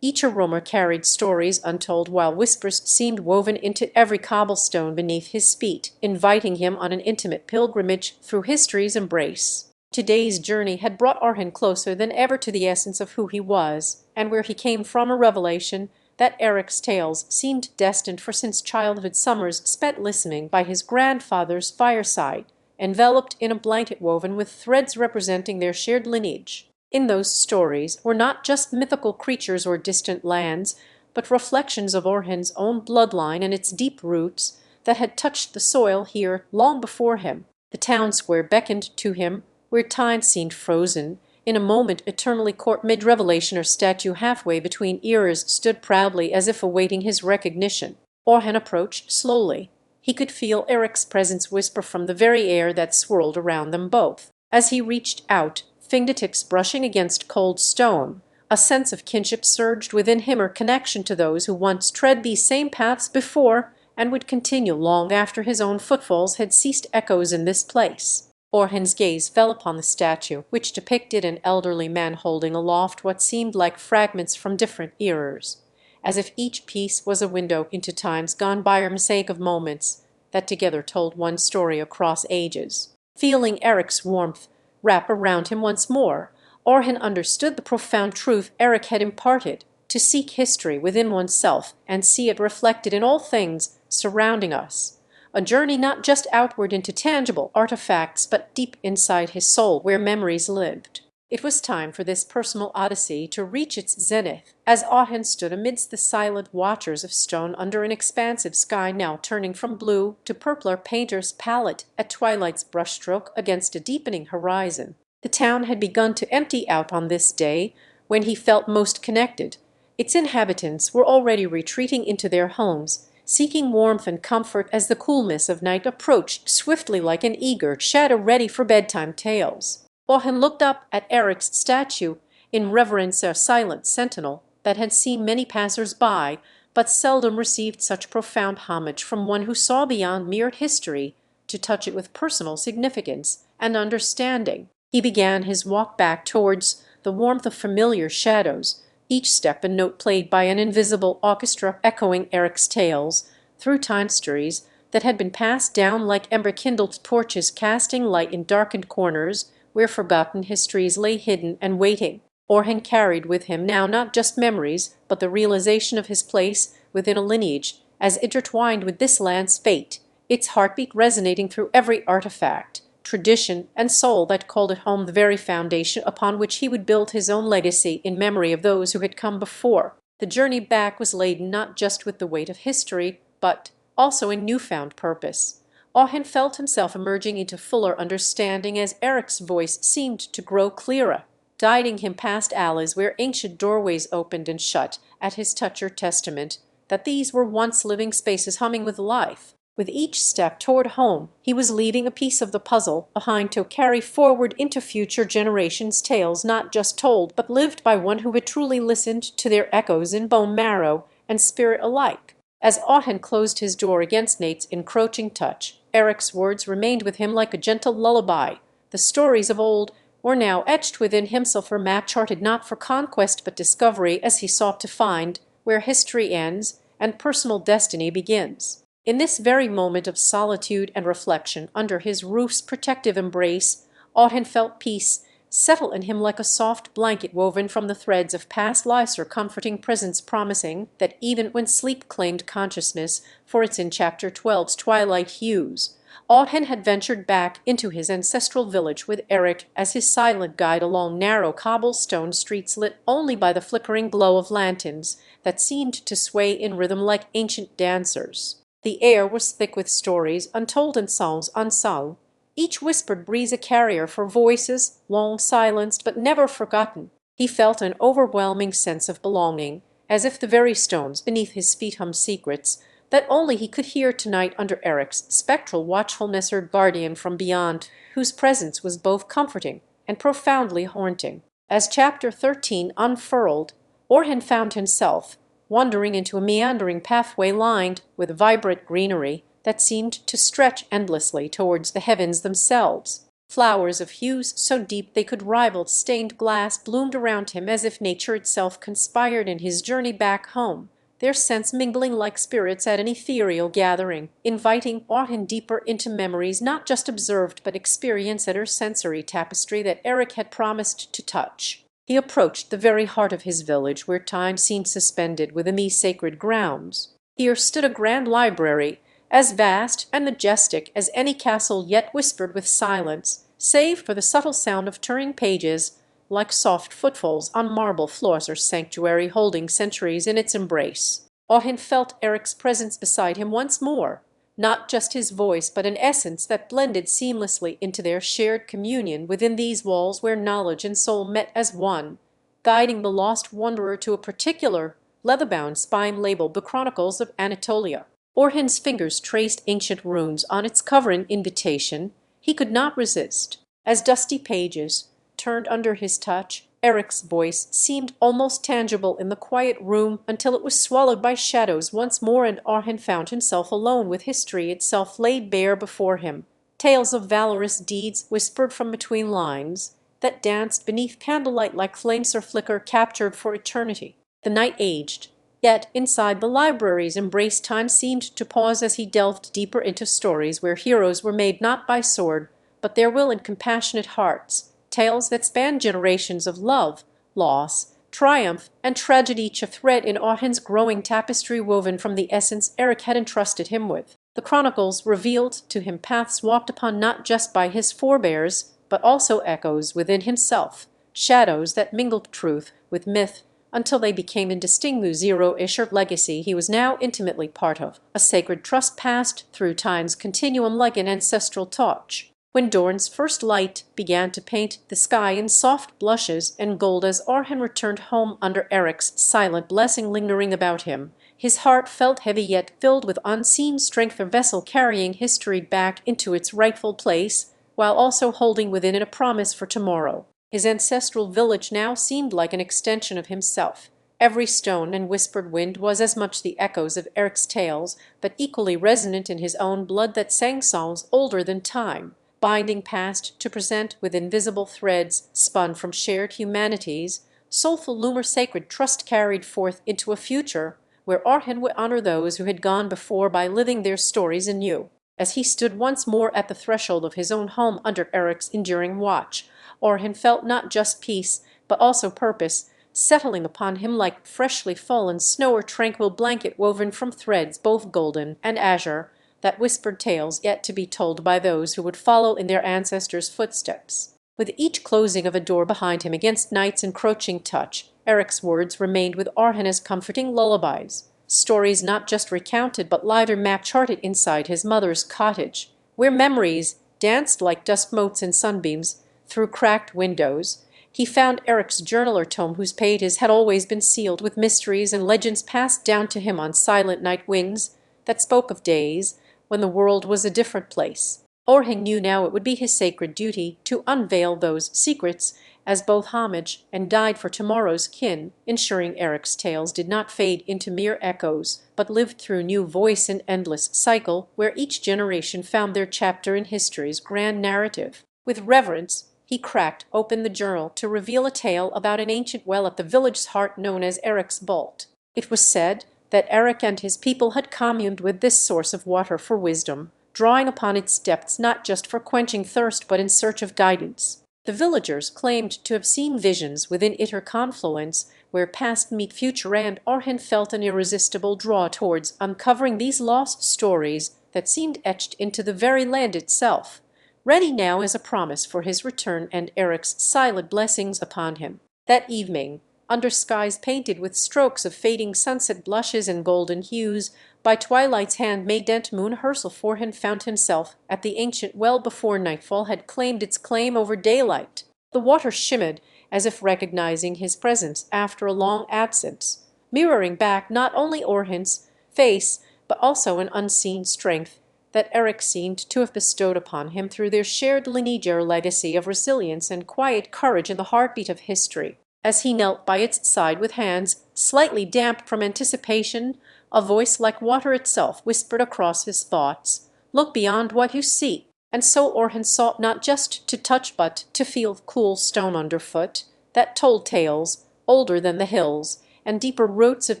Each aroma carried stories untold, while whispers seemed woven into every cobblestone beneath his feet, inviting him on an intimate pilgrimage through history's embrace. Today's journey had brought Orhan closer than ever to the essence of who he was and where he came from, a revelation that Erik's tales seemed destined for since childhood summers spent listening by his grandfather's fireside, enveloped in a blanket woven with threads representing their shared lineage. In those stories were not just mythical creatures or distant lands, but reflections of Orhan's own bloodline and its deep roots that had touched the soil here long before him. The town square beckoned to him, where time seemed frozen in a moment eternally caught mid-revelation, or statue halfway between eras stood proudly as if awaiting his recognition. Orhan approached slowly. He could feel Erik's presence whisper from the very air that swirled around them both. As he reached out, fingertips brushing against cold stone, a sense of kinship surged within him, or connection to those who once tread these same paths before and would continue long after his own footfalls had ceased echoes in this place. Orhan's gaze fell upon the statue, which depicted an elderly man holding aloft what seemed like fragments from different eras, as if each piece was a window into times gone by, or mosaic of moments that together told one story across ages. Feeling Erik's warmth wrap around him once more, Orhan understood the profound truth Erik had imparted: to seek history within oneself and see it reflected in all things surrounding us. A journey not just outward into tangible artifacts, but deep inside his soul where memories lived. It was time for this personal odyssey to reach its zenith, as Orhan stood amidst the silent watchers of stone under an expansive sky now turning from blue to purpler painter's palette at twilight's brushstroke against a deepening horizon. The town had begun to empty out on this day when he felt most connected. Its inhabitants were already retreating into their homes, seeking warmth and comfort as the coolness of night approached swiftly like an eager shadow ready for bedtime tales. Orhan looked up at Erik's statue in reverence, a silent sentinel that had seen many passers-by, but seldom received such profound homage from one who saw beyond mere history to touch it with personal significance and understanding. He began his walk back towards the warmth of familiar shadows, each step a note played by an invisible orchestra echoing Erik's tales through time stories that had been passed down like ember-kindled torches, casting light in darkened corners where forgotten histories lay hidden and waiting. Orhan carried with him now not just memories, but the realization of his place within a lineage as intertwined with this land's fate, its heartbeat resonating through every artifact, tradition, and soul that called it home, the very foundation upon which he would build his own legacy in memory of those who had come before. The journey back was laden not just with the weight of history, but also in newfound purpose. Auhen felt himself emerging into fuller understanding as Erik's voice seemed to grow clearer, guiding him past alleys where ancient doorways opened and shut at his touch or testament that these were once living spaces humming with life. With each step toward home, he was leaving a piece of the puzzle behind to carry forward into future generations, tales not just told but lived by one who had truly listened to their echoes in bone marrow and spirit alike. As Auhen closed his door against Nate's encroaching touch, Erik's words remained with him like a gentle lullaby. The stories of old were now etched within himself, a map charted not for conquest but discovery, as he sought to find where history ends and personal destiny begins. In this very moment of solitude and reflection, under his roof's protective embrace, Auhen felt peace settle in him like a soft blanket woven from the threads of past lives, or comforting presence promising that even when sleep claimed consciousness for its in Chapter 12's twilight hues, Auhen had ventured back into his ancestral village with Erik as his silent guide along narrow cobblestone streets lit only by the flickering glow of lanterns that seemed to sway in rhythm like ancient dancers. The air was thick with stories untold and songs unsung, each whispered breeze a carrier for voices long silenced but never forgotten. He felt an overwhelming sense of belonging, as if the very stones beneath his feet hummed secrets that only he could hear tonight under Erik's spectral watchfulness, or guardian from beyond, whose presence was both comforting and profoundly haunting. As Chapter 13 unfurled, Auhen found himself wandering into a meandering pathway lined with vibrant greenery that seemed to stretch endlessly towards the heavens themselves. Flowers of hues so deep they could rival stained glass bloomed around him, as if nature itself conspired in his journey back home, their scents mingling like spirits at an ethereal gathering, inviting Auhen deeper into memories not just observed but experienced at her sensory tapestry that Erik had promised to touch. He approached the very heart of his village, where time seemed suspended within these sacred grounds. Here stood a grand library, as vast and majestic as any castle, yet whispered with silence, save for the subtle sound of turning pages, like soft footfalls on marble floors, or sanctuary holding centuries in its embrace. Auhen felt Erik's presence beside him once more, not just his voice but an essence that blended seamlessly into their shared communion within these walls where knowledge and soul met as one, guiding the lost wanderer to a particular leather-bound spine labeled The Chronicles of Anatolia. Auhen's fingers traced ancient runes on its cover, an invitation he could not resist. As dusty pages turned under his touch, Erik's voice seemed almost tangible in the quiet room until it was swallowed by shadows once more, and Auhen found himself alone with history itself laid bare before him. Tales of valorous deeds whispered from between lines that danced beneath candlelight like flames or flicker captured for eternity. The night aged, yet inside the library's embrace time seemed to pause as he delved deeper into stories where heroes were made not by sword but their will and compassionate hearts, tales that spanned generations of love, loss, triumph, and tragedy, each a thread in Auhen's growing tapestry woven from the essence Erik had entrusted him with. The chronicles revealed to him paths walked upon not just by his forebears, but also echoes within himself, shadows that mingled truth with myth until they became indistinct. The zero-ish legacy he was now intimately part of, a sacred trust passed through time's continuum like an ancestral torch. When dawn's first light began to paint the sky in soft blushes and gold as Auhen returned home under Erik's silent blessing lingering about him, his heart felt heavy yet filled with unseen strength, a vessel carrying history back into its rightful place, while also holding within it a promise for tomorrow. His ancestral village now seemed like an extension of himself. Every stone and whispered wind was as much the echoes of Erik's tales, but equally resonant in his own blood that sang songs older than time, binding past to present with invisible threads spun from shared humanities, soulful loomer sacred trust carried forth into a future where Auhen would honor those who had gone before by living their stories anew. As he stood once more at the threshold of his own home under Erik's enduring watch, Auhen felt not just peace but also purpose settling upon him like freshly fallen snow or tranquil blanket woven from threads both golden and azure that whispered tales yet to be told by those who would follow in their ancestors' footsteps. With each closing of a door behind him against night's encroaching touch, Eric's words remained with Orhan as comforting lullabies, stories not just recounted but lived or map-charted inside his mother's cottage, where memories danced like dust motes in sunbeams through cracked windows. He found Eric's journal or tome whose pages had always been sealed with mysteries and legends passed down to him on silent night winds that spoke of days when the world was a different place. Orhan knew now it would be his sacred duty to unveil those secrets as both homage and died for tomorrow's kin, ensuring Eric's tales did not fade into mere echoes, but lived through new voice in endless cycle where each generation found their chapter in history's grand narrative. With reverence, he cracked open the journal to reveal a tale about an ancient well at the village's heart known as Eric's Vault. It was said that Erik and his people had communed with this source of water for wisdom, drawing upon its depths not just for quenching thirst but in search of guidance. The villagers claimed to have seen visions within its confluence where past meet future, and Orhan felt an irresistible draw towards uncovering these lost stories that seemed etched into the very land itself, ready now as a promise for his return and Eric's silent blessings upon him. That evening, under skies painted with strokes of fading sunset blushes and golden hues, by twilight's hand-made moon, Orhan found himself at the ancient well before nightfall had claimed its claim over daylight. The water shimmered as if recognizing his presence after a long absence, mirroring back not only Orhan's face but also an unseen strength that Erik seemed to have bestowed upon him through their shared lineage or legacy of resilience and quiet courage in the heartbeat of history. As he knelt by its side with hands slightly damp from anticipation, a voice like water itself whispered across his thoughts, "Look beyond what you see." And so Orhan sought not just to touch but to feel cool stone underfoot, that told tales older than the hills and deeper roots of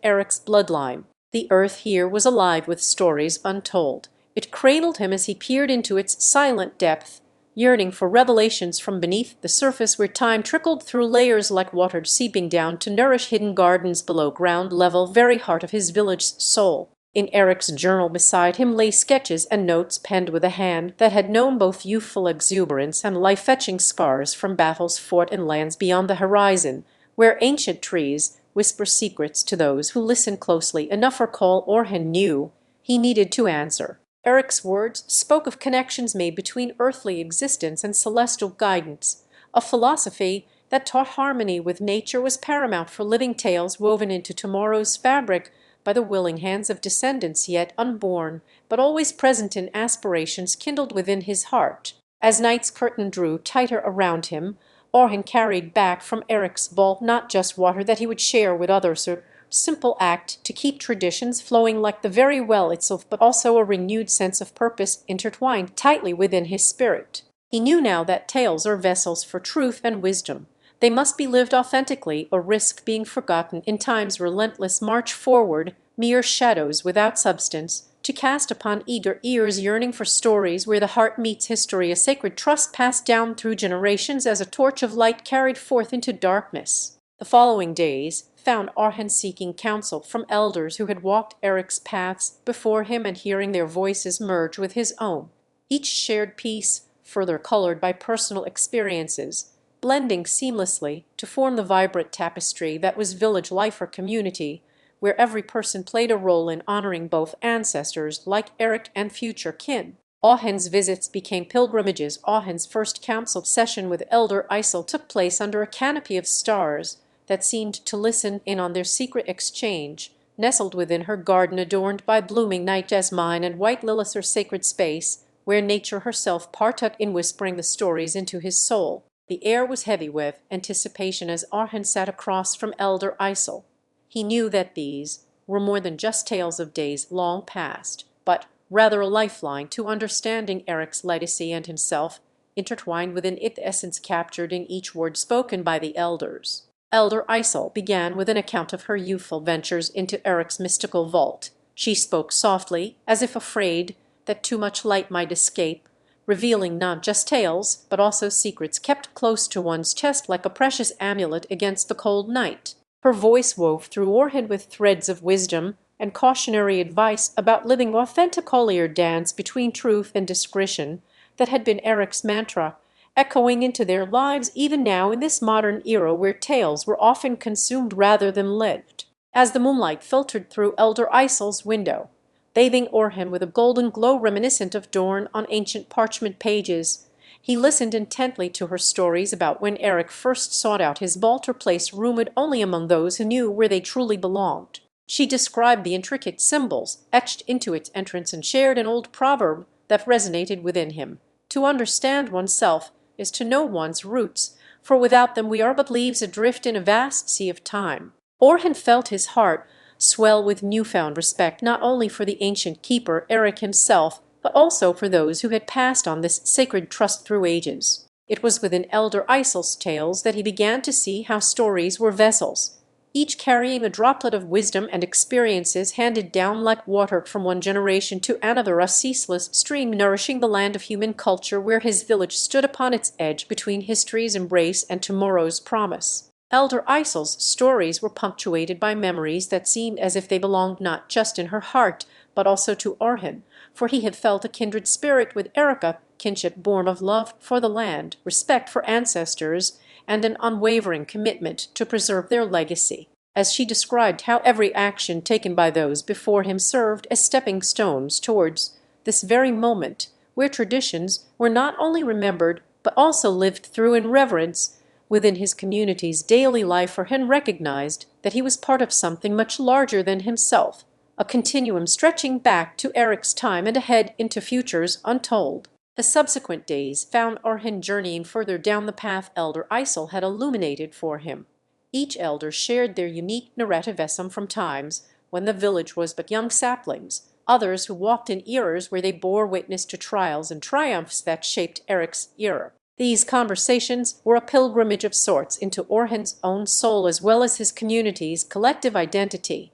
Eric's bloodline. The earth here was alive with stories untold. It cradled him as he peered into its silent depth, yearning for revelations from beneath the surface where time trickled through layers like water seeping down to nourish hidden gardens below ground level, very heart of his village's soul. In Eric's journal beside him lay sketches and notes penned with a hand that had known both youthful exuberance and life-fetching scars from battles fought in lands beyond the horizon, where ancient trees whisper secrets to those who listen closely enough. For all Orhan knew, he needed to answer. Eric's words spoke of connections made between earthly existence and celestial guidance. A philosophy that taught harmony with nature was paramount for living tales woven into tomorrow's fabric by the willing hands of descendants yet unborn, but always present in aspirations kindled within his heart. As night's curtain drew tighter around him, Orhan carried back from Eric's vault not just water that he would share with others, or simple act to keep traditions flowing like the very well itself, but also a renewed sense of purpose intertwined tightly within his spirit. He knew now that tales are vessels for truth and wisdom. They must be lived authentically or risk being forgotten in time's relentless march forward, mere shadows without substance, to cast upon eager ears yearning for stories where the heart meets history, a sacred trust passed down through generations as a torch of light carried forth into darkness. The following days found Orhan seeking counsel from elders who had walked Eric's paths before him and hearing their voices merge with his own. Each shared piece further colored by personal experiences, blending seamlessly to form the vibrant tapestry that was village life or community, where every person played a role in honoring both ancestors like Erik and future kin. Orhan's visits became pilgrimages. Orhan's first council session with Elder Isel took place under a canopy of stars that seemed to listen in on their secret exchange, nestled within her garden adorned by blooming night jasmine and white lilies, her sacred space, where nature herself partook in whispering the stories into his soul. The air was heavy with anticipation as Orhan sat across from Elder Isel. He knew that these were more than just tales of days long past, but rather a lifeline to understanding Eric's legacy and himself, intertwined within it, the essence captured in each word spoken by the elders. Elder Isel began with an account of her youthful ventures into Eric's mystical vault. She spoke softly, as if afraid that too much light might escape, revealing not just tales, but also secrets kept close to one's chest like a precious amulet against the cold night. Her voice wove through Orhan with threads of wisdom and cautionary advice about living authentically dance between truth and discretion that had been Erik's mantra, echoing into their lives even now in this modern era where tales were often consumed rather than lived. As the moonlight filtered through Elder Isol's window, bathing Orhan with a golden glow reminiscent of dawn on ancient parchment pages, he listened intently to her stories about when Erik first sought out his vault or place rumored only among those who knew where they truly belonged. She described the intricate symbols etched into its entrance and shared an old proverb that resonated within him: "To understand oneself is to know one's roots, for without them we are but leaves adrift in a vast sea of time." Orhan felt his heart swell with newfound respect not only for the ancient keeper, Erik himself, but also for those who had passed on this sacred trust through ages. It was within Elder Isol's tales that he began to see how stories were vessels, each carrying a droplet of wisdom and experiences handed down like water from one generation to another, a ceaseless stream nourishing the land of human culture where his village stood upon its edge between history's embrace and tomorrow's promise. Elder Isol's stories were punctuated by memories that seemed as if they belonged not just in her heart, but also to Orhan, for he had felt a kindred spirit with Erika, kinship born of love for the land, respect for ancestors, and an unwavering commitment to preserve their legacy. As she described how every action taken by those before him served as stepping stones towards this very moment, where traditions were not only remembered but also lived through in reverence, within his community's daily life Orhan recognized that he was part of something much larger than himself, a continuum stretching back to Erik's time and ahead into futures untold. The subsequent days found Orhan journeying further down the path Elder Isol had illuminated for him. Each elder shared their unique narrative, some from times when the village was but young saplings, others who walked in eras where they bore witness to trials and triumphs that shaped Erik's era. These conversations were a pilgrimage of sorts into Orhan's own soul as well as his community's collective identity.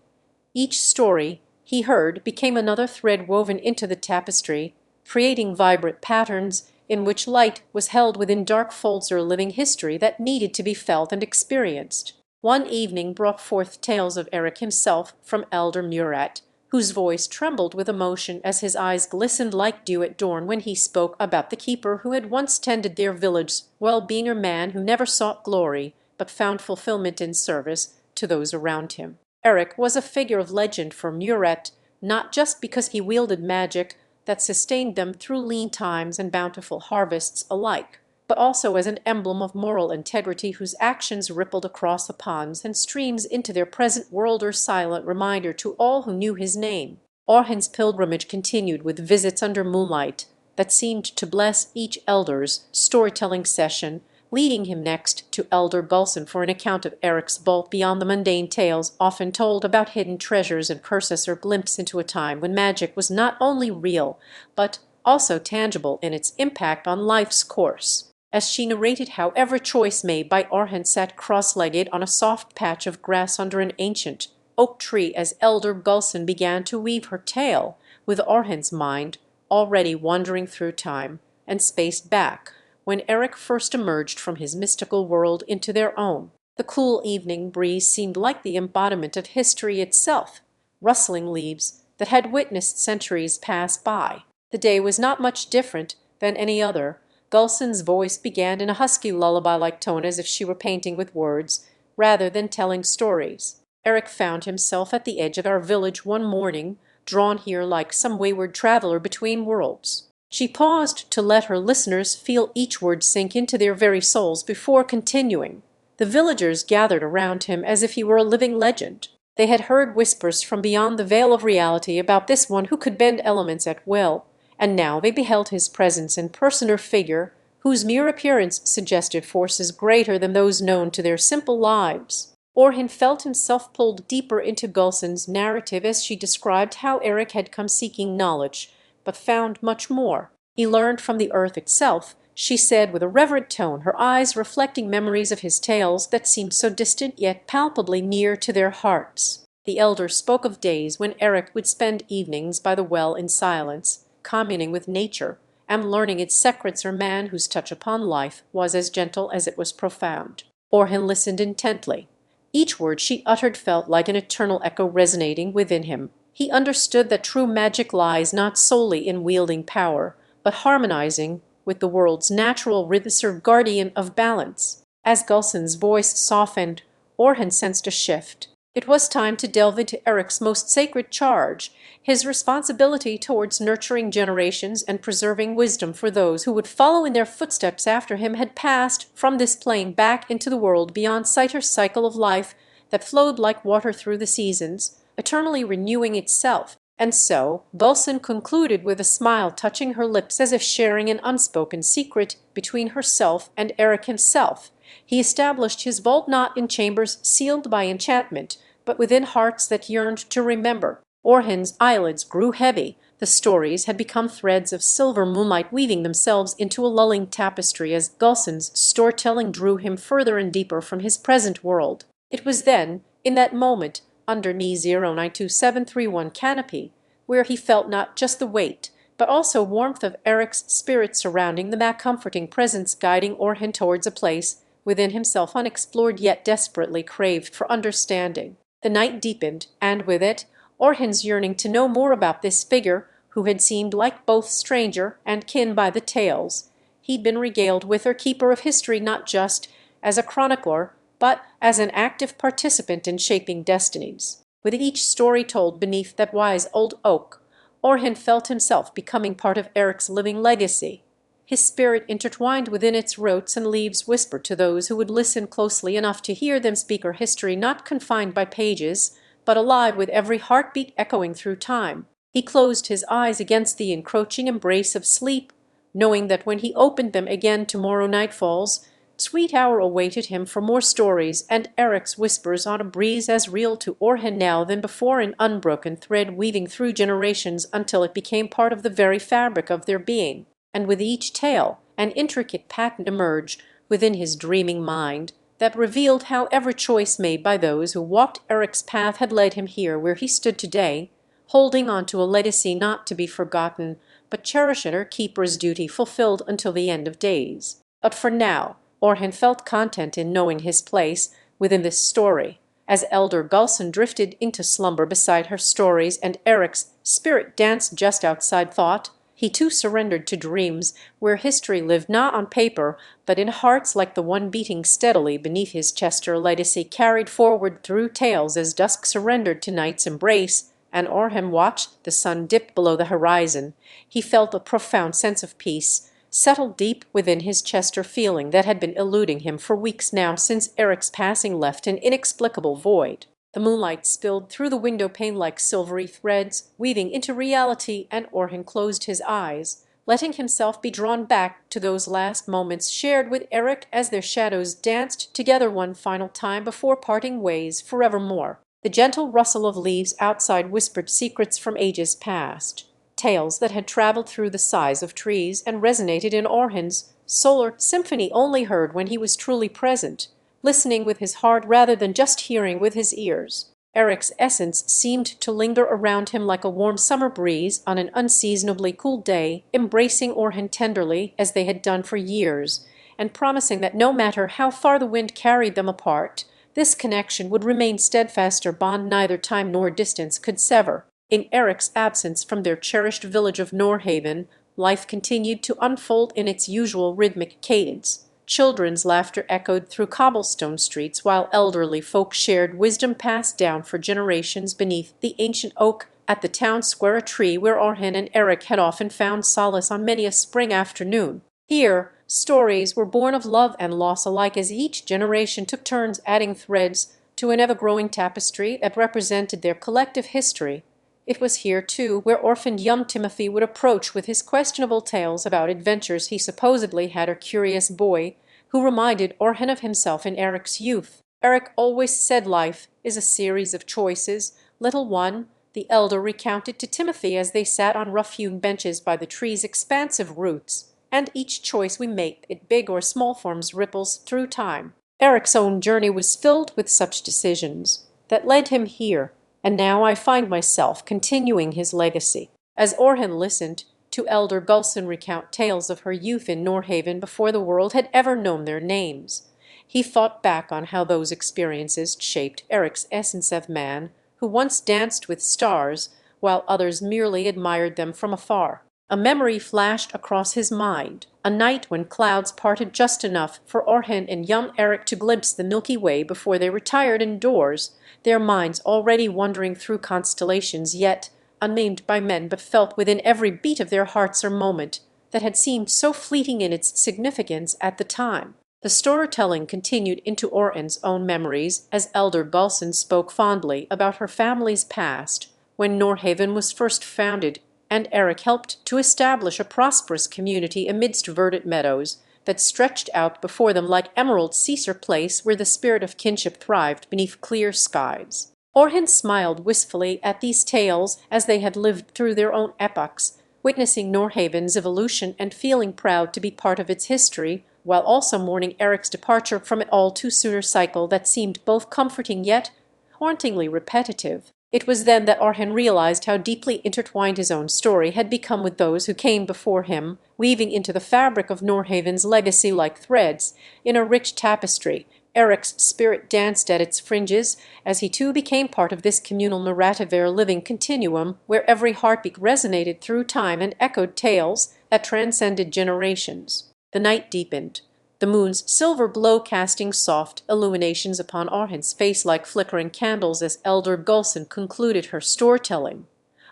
Each story he heard became another thread woven into the tapestry, creating vibrant patterns in which light was held within dark folds, or living history that needed to be felt and experienced. One evening brought forth tales of Erik himself from Elder Murat, whose voice trembled with emotion as his eyes glistened like dew at dawn when he spoke about the keeper who had once tended their village's well-being, a man who never sought glory but found fulfillment in service to those around him. Erik was a figure of legend for Murat, not just because he wielded magic that sustained them through lean times and bountiful harvests alike, but also as an emblem of moral integrity whose actions rippled across the ponds and streams into their present world, or silent reminder to all who knew his name. Orhan's pilgrimage continued with visits under moonlight that seemed to bless each elder's storytelling session, leading him next to Elder Gulson for an account of Erik's vault beyond the mundane tales often told about hidden treasures and curses, or glimpse into a time when magic was not only real but also tangible in its impact on life's course. As she narrated how every choice made by Orhan sat cross-legged on a soft patch of grass under an ancient oak tree, as Elder Gulson began to weave her tale, with Orhan's mind already wandering through time and space back when Erik first emerged from his mystical world into their own. The cool evening breeze seemed like the embodiment of history itself, rustling leaves that had witnessed centuries pass by. The day was not much different than any other. Gulson's voice began in a husky lullaby-like tone, as if she were painting with words rather than telling stories. Erik found himself at the edge of our village one morning, drawn here like some wayward traveler between worlds. She paused to let her listeners feel each word sink into their very souls before continuing. The villagers gathered around him as if he were a living legend. They had heard whispers from beyond the veil of reality about this one who could bend elements at will, and now they beheld his presence in person or figure whose mere appearance suggested forces greater than those known to their simple lives. Orhan felt himself pulled deeper into Gulson's narrative as she described how Erik had come seeking knowledge, but found much more. He learned from the earth itself, she said with a reverent tone, her eyes reflecting memories of his tales that seemed so distant yet palpably near to their hearts. The elder spoke of days when Erik would spend evenings by the well in silence, communing with nature and learning its secrets, or man whose touch upon life was as gentle as it was profound. Orhan listened intently, Each word she uttered felt like an eternal echo resonating within him. He understood that true magic lies not solely in wielding power, but harmonizing with the world's natural rhythm, guardian of balance. As Gulson's voice softened, Orhan sensed a shift. It was time to delve into Eric's most sacred charge, his responsibility towards nurturing generations and preserving wisdom for those who would follow in their footsteps after him had passed from this plane back into the world beyond sight, or cycle of life that flowed like water through the seasons, eternally renewing itself. And so Gulson concluded with a smile touching her lips, as if sharing an unspoken secret between herself and Erik himself. He established his vault not in chambers sealed by enchantment, but within hearts that yearned to remember. Orhan's eyelids grew heavy. The stories had become threads of silver moonlight weaving themselves into a lulling tapestry as Gulson's storytelling drew him further and deeper from his present world. It was then, in that moment, underneath 092731 canopy, where he felt not just the weight, but also warmth of Erik's spirit surrounding them, that comforting presence guiding Orhan towards a place within himself unexplored yet desperately craved for understanding. The night deepened, and with it Orhan's yearning to know more about this figure who had seemed like both stranger and kin by the tales he'd been regaled with, or keeper of history not just as a chronicler, but as an active participant in shaping destinies. With each story told beneath that wise old oak, Orhan felt himself becoming part of Erik's living legacy. His spirit intertwined within its roots, and leaves whispered to those who would listen closely enough to hear them speak her history, not confined by pages, but alive with every heartbeat echoing through time. He closed his eyes against the encroaching embrace of sleep, knowing that when he opened them again tomorrow nightfall's sweet hour awaited him for more stories and Erik's whispers on a breeze as real to Orhan now than before, an unbroken thread weaving through generations until it became part of the very fabric of their being. And with each tale an intricate pattern emerged within his dreaming mind that revealed how every choice made by those who walked Erik's path had led him here where he stood today, holding on to a legacy not to be forgotten, but cherished, a keeper's duty fulfilled until the end of days. But for now, Orhan felt content in knowing his place within this story. As Elder Gulson drifted into slumber beside her stories and Erik's spirit danced just outside thought, he too surrendered to dreams where history lived not on paper, but in hearts like the one beating steadily beneath his chest, her legacy carried forward through tales. As dusk surrendered to night's embrace, and Orhan watched the sun dip below the horizon, he felt a profound sense of peace settled deep within his chest, a feeling that had been eluding him for weeks now, since Erik's passing left an inexplicable void. The moonlight spilled through the window pane like silvery threads, weaving into reality, and Orhan closed his eyes, letting himself be drawn back to those last moments shared with Erik as their shadows danced together one final time before parting ways forevermore. The gentle rustle of leaves outside whispered secrets from ages past, tales that had traveled through the sighs of trees and resonated in Orhan's solar symphony only heard when he was truly present, listening with his heart rather than just hearing with his ears. Erik's essence seemed to linger around him like a warm summer breeze on an unseasonably cool day, embracing Orhan tenderly as they had done for years, and promising that no matter how far the wind carried them apart, this connection would remain steadfast, a bond neither time nor distance could sever. In Erik's absence from their cherished village of Norhaven, life continued to unfold in its usual rhythmic cadence. Children's laughter echoed through cobblestone streets, while elderly folk shared wisdom passed down for generations beneath the ancient oak at the town square, a tree where Orhan and Erik had often found solace on many a spring afternoon. Here, stories were born of love and loss alike, as each generation took turns adding threads to an ever-growing tapestry that represented their collective history. It was here, too, where orphaned young Timothy would approach with his questionable tales about adventures he supposedly had, a curious boy who reminded Orhan of himself in Erik's youth. Erik always said life is a series of choices, little one, the elder recounted to Timothy as they sat on rough-hewn benches by the tree's expansive roots, and each choice we make, it big or small, forms ripples through time. Erik's own journey was filled with such decisions that led him here, and now I find myself continuing his legacy. As Orhan listened to Elder Gulson recount tales of her youth in Norhaven before the world had ever known their names, He thought back on how those experiences shaped Erik's essence of man, who once danced with stars, while others merely admired them from afar. A memory flashed across his mind, a night when clouds parted just enough for Orhan and young Erik to glimpse the Milky Way before they retired indoors, their minds already wandering through constellations yet unnamed by men but felt within every beat of their hearts or moment, that had seemed so fleeting in its significance at the time. The storytelling continued into Orhan's own memories as Elder Gulson spoke fondly about her family's past, when Norhaven was first founded, and Erik helped to establish a prosperous community amidst verdant meadows that stretched out before them like emerald Caesar Place, where the spirit of kinship thrived beneath clear skies. Orhan smiled wistfully at these tales as they had lived through their own epochs, witnessing Norhaven's evolution and feeling proud to be part of its history, while also mourning Erik's departure from it all too sooner cycle that seemed both comforting yet hauntingly repetitive. It was then that Orhan realized how deeply intertwined his own story had become with those who came before him, weaving into the fabric of Norhaven's legacy like threads in a rich tapestry. Erik's spirit danced at its fringes as he too became part of this communal narrative living continuum where every heartbeat resonated through time and echoed tales that transcended generations. The night deepened, the moon's silver glow casting soft illuminations upon Orhan's face like flickering candles as Elder Gulson concluded her storytelling.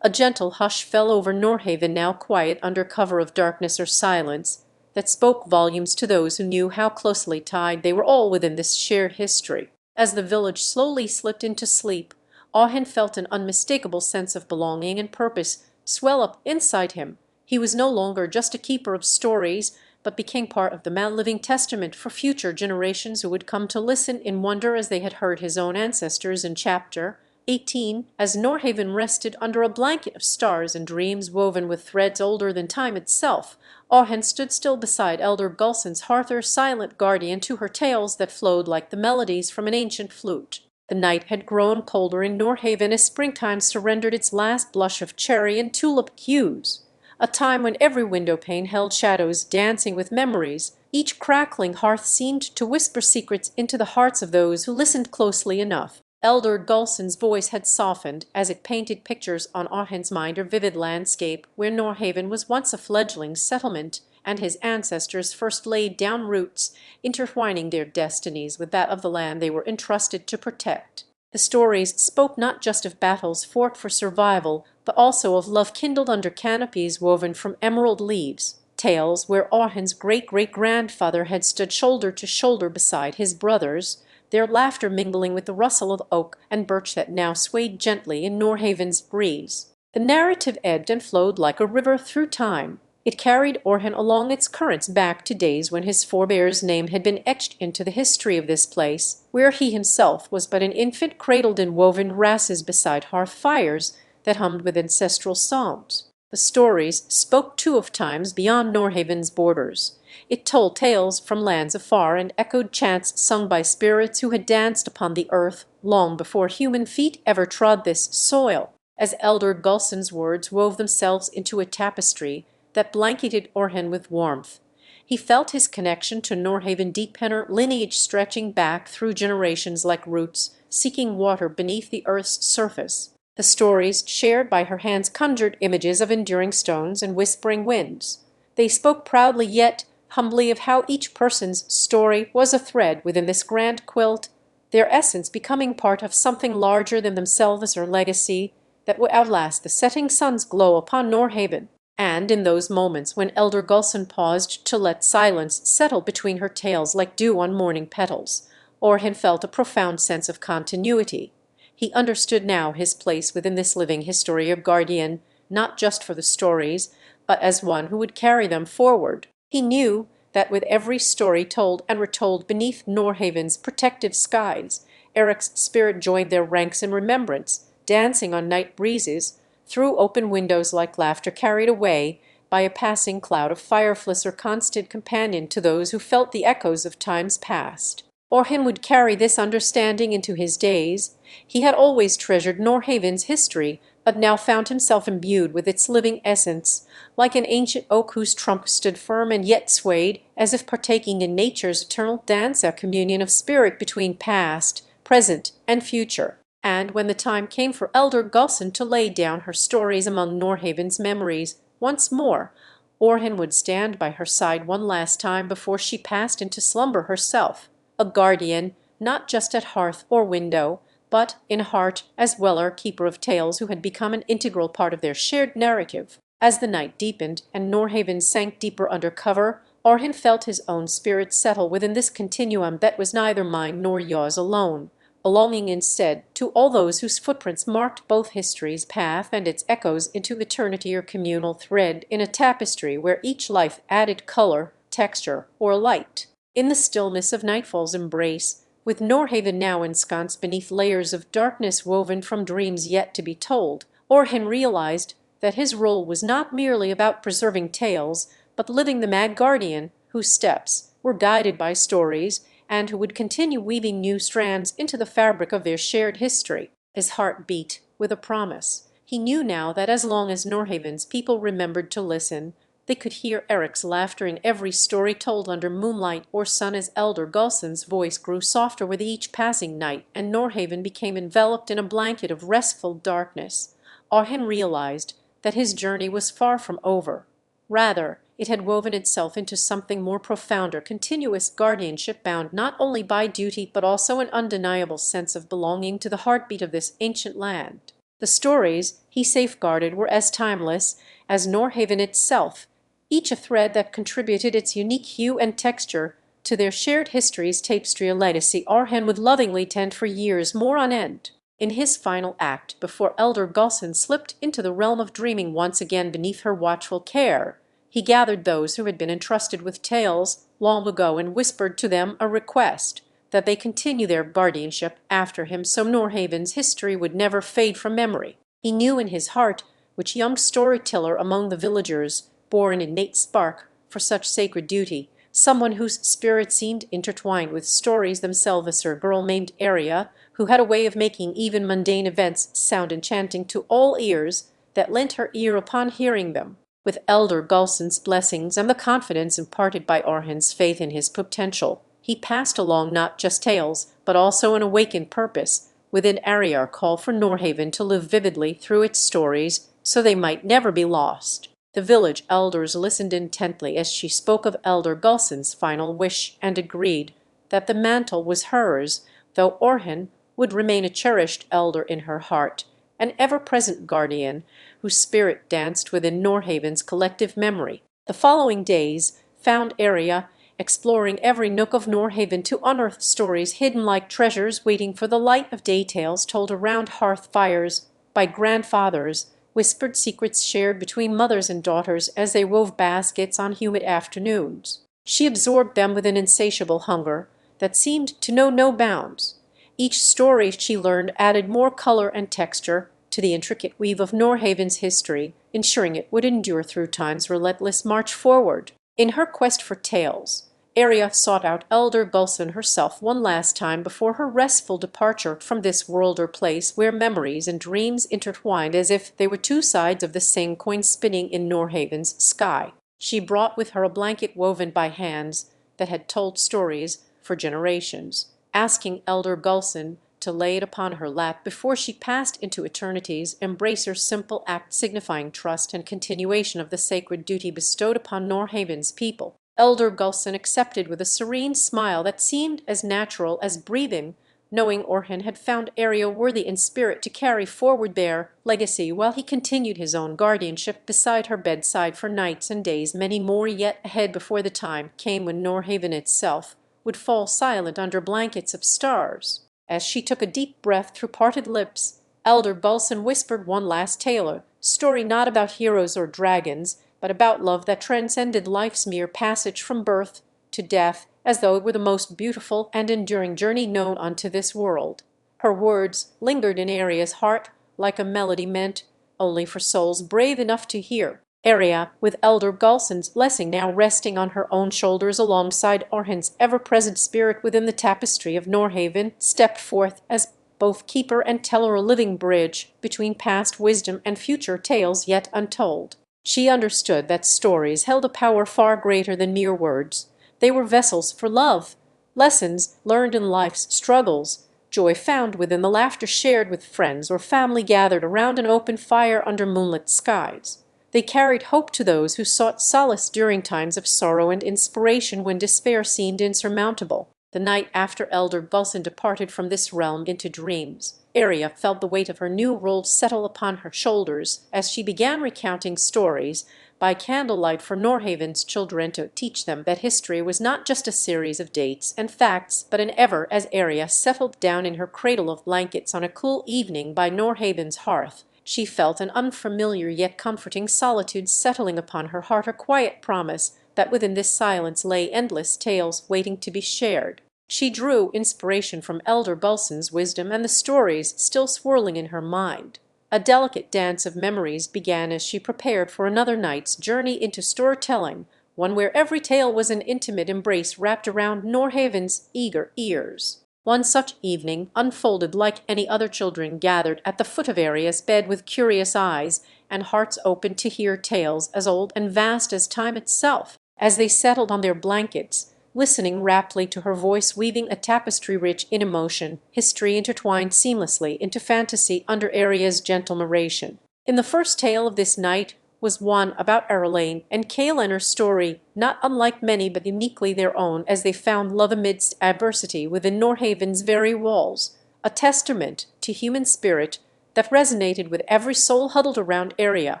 A gentle hush fell over Norhaven, now quiet under cover of darkness or silence, that spoke volumes to those who knew how closely tied they were all within this shared history. As the village slowly slipped into sleep, Orhan felt an unmistakable sense of belonging and purpose swell up inside him. He was no longer just a keeper of stories, but became part of the living testament for future generations who would come to listen in wonder as they had heard his own ancestors. In Chapter 18, as Norhaven rested under a blanket of stars and dreams woven with threads older than time itself, Orhan stood still beside Elder Gulson's hearth, her silent guardian to her tales that flowed like the melodies from an ancient flute. The night had grown colder in Norhaven as springtime surrendered its last blush of cherry and tulip hues, a time when every window-pane held shadows dancing with memories. Each crackling hearth seemed to whisper secrets into the hearts of those who listened closely enough. Elder Gulson's voice had softened as it painted pictures on Orhan's mind, a vivid landscape where Norhaven was once a fledgling settlement, and his ancestors first laid down roots, intertwining their destinies with that of the land they were entrusted to protect. The stories spoke not just of battles fought for survival, but also of love kindled under canopies woven from emerald leaves, tales where Orhan's great-great-grandfather had stood shoulder to shoulder beside his brothers, their laughter mingling with the rustle of oak and birch that now swayed gently in Norhaven's breeze. The narrative ebbed and flowed like a river through time. It carried Orhan along its currents back to days when his forebear's name had been etched into the history of this place, where he himself was but an infant cradled in woven grasses beside hearth fires that hummed with ancestral psalms. The stories spoke too of times beyond Norhaven's borders. It told tales from lands afar and echoed chants sung by spirits who had danced upon the earth long before human feet ever trod this soil. As Elder Gulson's words wove themselves into a tapestry that blanketed Orhan with warmth, he felt his connection to Norhaven deep, her lineage stretching back through generations like roots seeking water beneath the earth's surface. The stories shared by her hands conjured images of enduring stones and whispering winds. They spoke proudly yet humbly of how each person's story was a thread within this grand quilt, their essence becoming part of something larger than themselves, or legacy that would outlast the setting sun's glow upon Norhaven. And in those moments when Elder Gulson paused to let silence settle between her tales like dew on morning petals, Orhan felt a profound sense of continuity. He understood now his place within this living history of guardian, not just for the stories, but as one who would carry them forward. He knew that with every story told and retold beneath Norhaven's protective skies, Erik's spirit joined their ranks in remembrance, dancing on night breezes, through open windows like laughter carried away by a passing cloud of fireflies, or constant companion to those who felt the echoes of times past. Orhan would carry this understanding into his days. He had always treasured Norhaven's history, but now found himself imbued with its living essence, like an ancient oak whose trunk stood firm and yet swayed, as if partaking in nature's eternal dance, a communion of spirit between past, present, and future. And when the time came for elder Gulson to lay down her stories among Norhaven's memories once more, Orhan would stand by her side one last time before she passed into slumber herself, a guardian not just at hearth or window, but in heart as weller keeper of tales who had become an integral part of their shared narrative. As the night deepened and Norhaven sank deeper under cover, Orhan felt his own spirit settle within this continuum that was neither mine nor yours alone, belonging instead to all those whose footprints marked both history's path and its echoes into eternity, or communal thread in a tapestry where each life added color, texture, or light. In the stillness of nightfall's embrace, with Norhaven now ensconced beneath layers of darkness woven from dreams yet to be told, Orhan realized that his role was not merely about preserving tales, but living the mad guardian whose steps were guided by stories, and who would continue weaving new strands into the fabric of their shared history. His heart beat with a promise. He knew now that as long as Norhaven's people remembered to listen, they could hear Erik's laughter in every story told under moonlight or sun, as elder Gulson's voice grew softer with each passing night, and Norhaven became enveloped in a blanket of restful darkness. Orhan realized that his journey was far from over. Rather, it had woven itself into something more profound, or continuous guardianship bound not only by duty but also an undeniable sense of belonging to the heartbeat of this ancient land. The stories he safeguarded were as timeless as Norhaven itself, each a thread that contributed its unique hue and texture to their shared history's tapestry, a legacy Orhan would lovingly tend for years more on end. In his final act, before elder Gulson slipped into the realm of dreaming once again beneath her watchful care, he gathered those who had been entrusted with tales long ago and whispered to them a request that they continue their guardianship after him, so Norhaven's history would never fade from memory. He knew in his heart which young storyteller among the villagers bore an innate spark for such sacred duty, someone whose spirit seemed intertwined with stories themselves, a Sir girl named Aria, who had a way of making even mundane events sound enchanting to all ears that lent her ear upon hearing them. With elder Gulson's blessings and the confidence imparted by Orhan's faith in his potential, he passed along not just tales, but also an awakened purpose within Ariar call for Norhaven to live vividly through its stories so they might never be lost. The village elders listened intently as she spoke of elder Gulson's final wish, and agreed that the mantle was hers, though Orhan would remain a cherished elder in her heart, an ever-present guardian whose spirit danced within Norhaven's collective memory. The following days found Aria exploring every nook of Norhaven to unearth stories hidden like treasures, waiting for the light of day, tales told around hearth fires by grandfathers, whispered secrets shared between mothers and daughters as they wove baskets on humid afternoons. She absorbed them with an insatiable hunger that seemed to know no bounds. Each story she learned added more color and texture to the intricate weave of Norhaven's history, ensuring it would endure through time's relentless march forward. In her quest for tales, Aria sought out elder Gulson herself one last time before her restful departure from this world or place where memories and dreams intertwined as if they were two sides of the same coin spinning in Norhaven's sky. She brought with her a blanket woven by hands that had told stories for generations, asking elder Gulson to lay it upon her lap before she passed into eternity's embracer's simple act signifying trust and continuation of the sacred duty bestowed upon Norhaven's people. Elder Gulson accepted with a serene smile that seemed as natural as breathing, knowing Orhan had found Aria worthy in spirit to carry forward their legacy while he continued his own guardianship beside her bedside for nights and days, many more yet ahead before the time came when Norhaven itself would fall silent under blankets of stars. As she took a deep breath through parted lips, elder Gulson whispered one last tale, story not about heroes or dragons, but about love that transcended life's mere passage from birth to death, as though it were the most beautiful and enduring journey known unto this world. Her words lingered in Aria's heart like a melody meant only for souls brave enough to hear. Aria, with elder Gulson's blessing now resting on her own shoulders alongside Orhan's ever-present spirit within the tapestry of Norhaven, stepped forth as both keeper and teller, a living bridge between past wisdom and future tales yet untold. She understood that stories held a power far greater than mere words. They were vessels for love, lessons learned in life's struggles, joy found within the laughter shared with friends or family gathered around an open fire under moonlit skies. They carried hope to those who sought solace during times of sorrow and inspiration when despair seemed insurmountable. The night after Elder Bulson departed from this realm into dreams, Aria felt the weight of her new role settle upon her shoulders as she began recounting stories by candlelight for Norhaven's children, to teach them that history was not just a series of dates and facts, but an ever. As Aria settled down in her cradle of blankets on a cool evening by Norhaven's hearth, she felt an unfamiliar yet comforting solitude settling upon her heart, a quiet promise that within this silence lay endless tales waiting to be shared. She drew inspiration from Elder Bulson's wisdom and the stories still swirling in her mind. A delicate dance of memories began as she prepared for another night's journey into storytelling, one where every tale was an intimate embrace wrapped around Norhaven's eager ears. One such evening unfolded like any other. Children gathered at the foot of Aria's bed with curious eyes and hearts open to hear tales as old and vast as time itself. As they settled on their blankets, listening raptly to her voice weaving a tapestry rich in emotion, history intertwined seamlessly into fantasy under Aria's gentle narration. In the first tale of this night was one about Arelane and Kaelenur's story, not unlike many but uniquely their own, as they found love amidst adversity within Norhaven's very walls, a testament to human spirit that resonated with every soul huddled around Aria.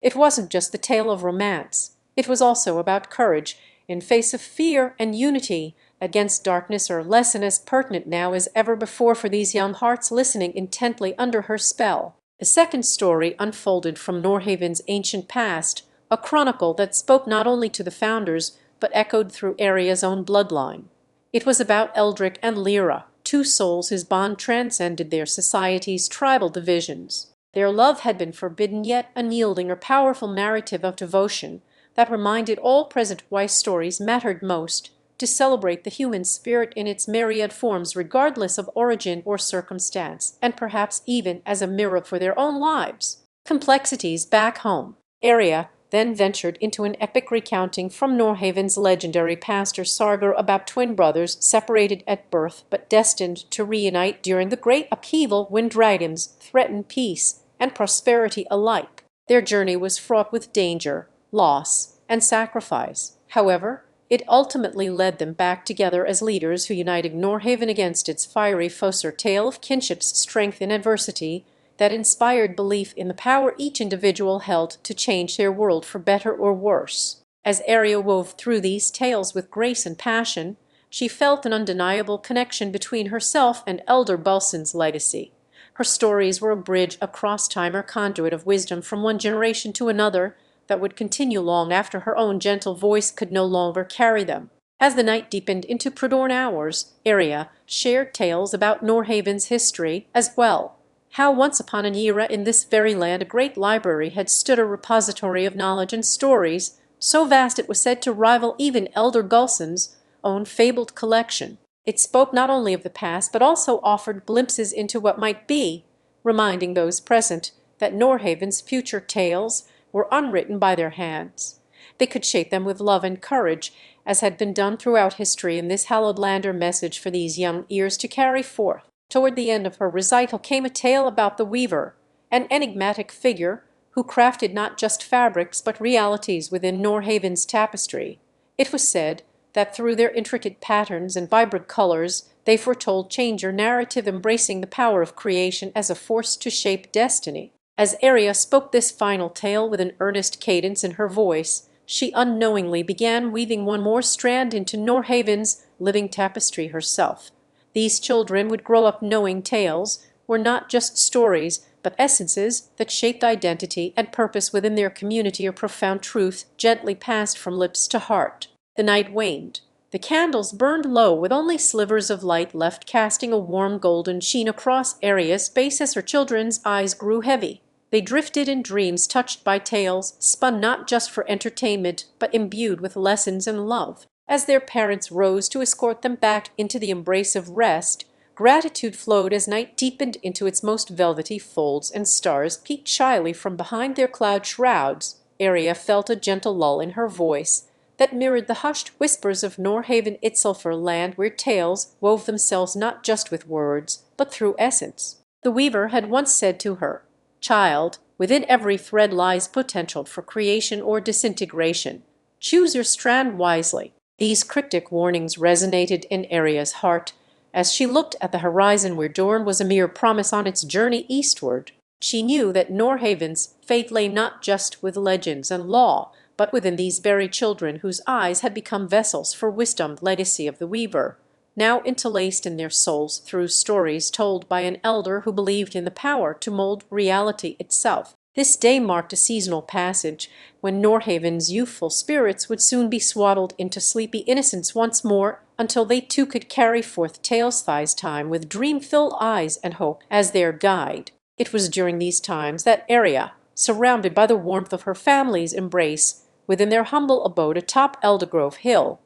It wasn't just the tale of romance. It was also about courage in face of fear and unity against darkness, a lesson as pertinent now as ever before for these young hearts listening intently under her spell. The second story unfolded from Norhaven's ancient past, a chronicle that spoke not only to the founders but echoed through Aria's own bloodline. It was about Eldric and Lyra, two souls whose bond transcended their society's tribal divisions. Their love had been forbidden yet unyielding, a powerful narrative of devotion that reminded all present why stories mattered most, to celebrate the human spirit in its myriad forms regardless of origin or circumstance, and perhaps even as a mirror for their own lives. Complexities back home. Aria then ventured into an epic recounting from Norhaven's legendary pastor Sargar about twin brothers separated at birth but destined to reunite during the great upheaval when dragons threatened peace and prosperity alike. Their journey was fraught with danger, loss, and sacrifice. However, it ultimately led them back together as leaders who united Norhaven against its fiery foes, a tale of kinship's strength in adversity that inspired belief in the power each individual held to change their world for better or worse. As Aria wove through these tales with grace and passion, she felt an undeniable connection between herself and Elder Bulson's legacy. Her stories were a bridge across time, a conduit of wisdom from one generation to another that would continue long after her own gentle voice could no longer carry them. As the night deepened into pre-dawn hours, Aria shared tales about Norhaven's history as well. How once upon an era in this very land a great library had stood, a repository of knowledge and stories, so vast it was said to rival even Elder Bulson's own fabled collection. It spoke not only of the past but also offered glimpses into what might be, reminding those present that Norhaven's future tales were unwritten by their hands. They could shape them with love and courage, as had been done throughout history in this hallowed land, or message for these young ears to carry forth. Toward the end of her recital came a tale about the weaver, an enigmatic figure who crafted not just fabrics but realities within Norhaven's tapestry. It was said that through their intricate patterns and vibrant colors they foretold change, or narrative embracing the power of creation as a force to shape destiny. As Aria spoke this final tale with an earnest cadence in her voice, she unknowingly began weaving one more strand into Norhaven's living tapestry herself. These children would grow up knowing tales were not just stories, but essences that shaped identity and purpose within their community, a profound truth gently passed from lips to heart. The night waned. The candles burned low, with only slivers of light left casting a warm golden sheen across Aria's face as her children's eyes grew heavy. They drifted in dreams touched by tales spun not just for entertainment but imbued with lessons and love. As their parents rose to escort them back into the embrace of rest, Gratitude flowed as night deepened into its most velvety folds, and stars peeked shyly from behind their cloud shrouds. Aria felt a gentle lull in her voice that mirrored the hushed whispers of Norhaven itself, a land where tales wove themselves not just with words, but through essence. The weaver had once said to her, "Child, within every thread lies potential for creation or disintegration. Choose your strand wisely." These cryptic warnings resonated in Aria's heart as she looked at the horizon where dawn was a mere promise on its journey eastward. She knew that Norhaven's fate lay not just with legends and law, but within these very children whose eyes had become vessels for wisdom, legacy of the weaver, now interlaced in their souls through stories told by an elder who believed in the power to mold reality itself. This day marked a seasonal passage when Norhaven's youthful spirits would soon be swaddled into sleepy innocence once more, until they too could carry forth tales thigh's time with dream-filled eyes and hope as their guide. It was during these times that Aria, surrounded by the warmth of her family's embrace within their humble abode atop Eldergrove Hill,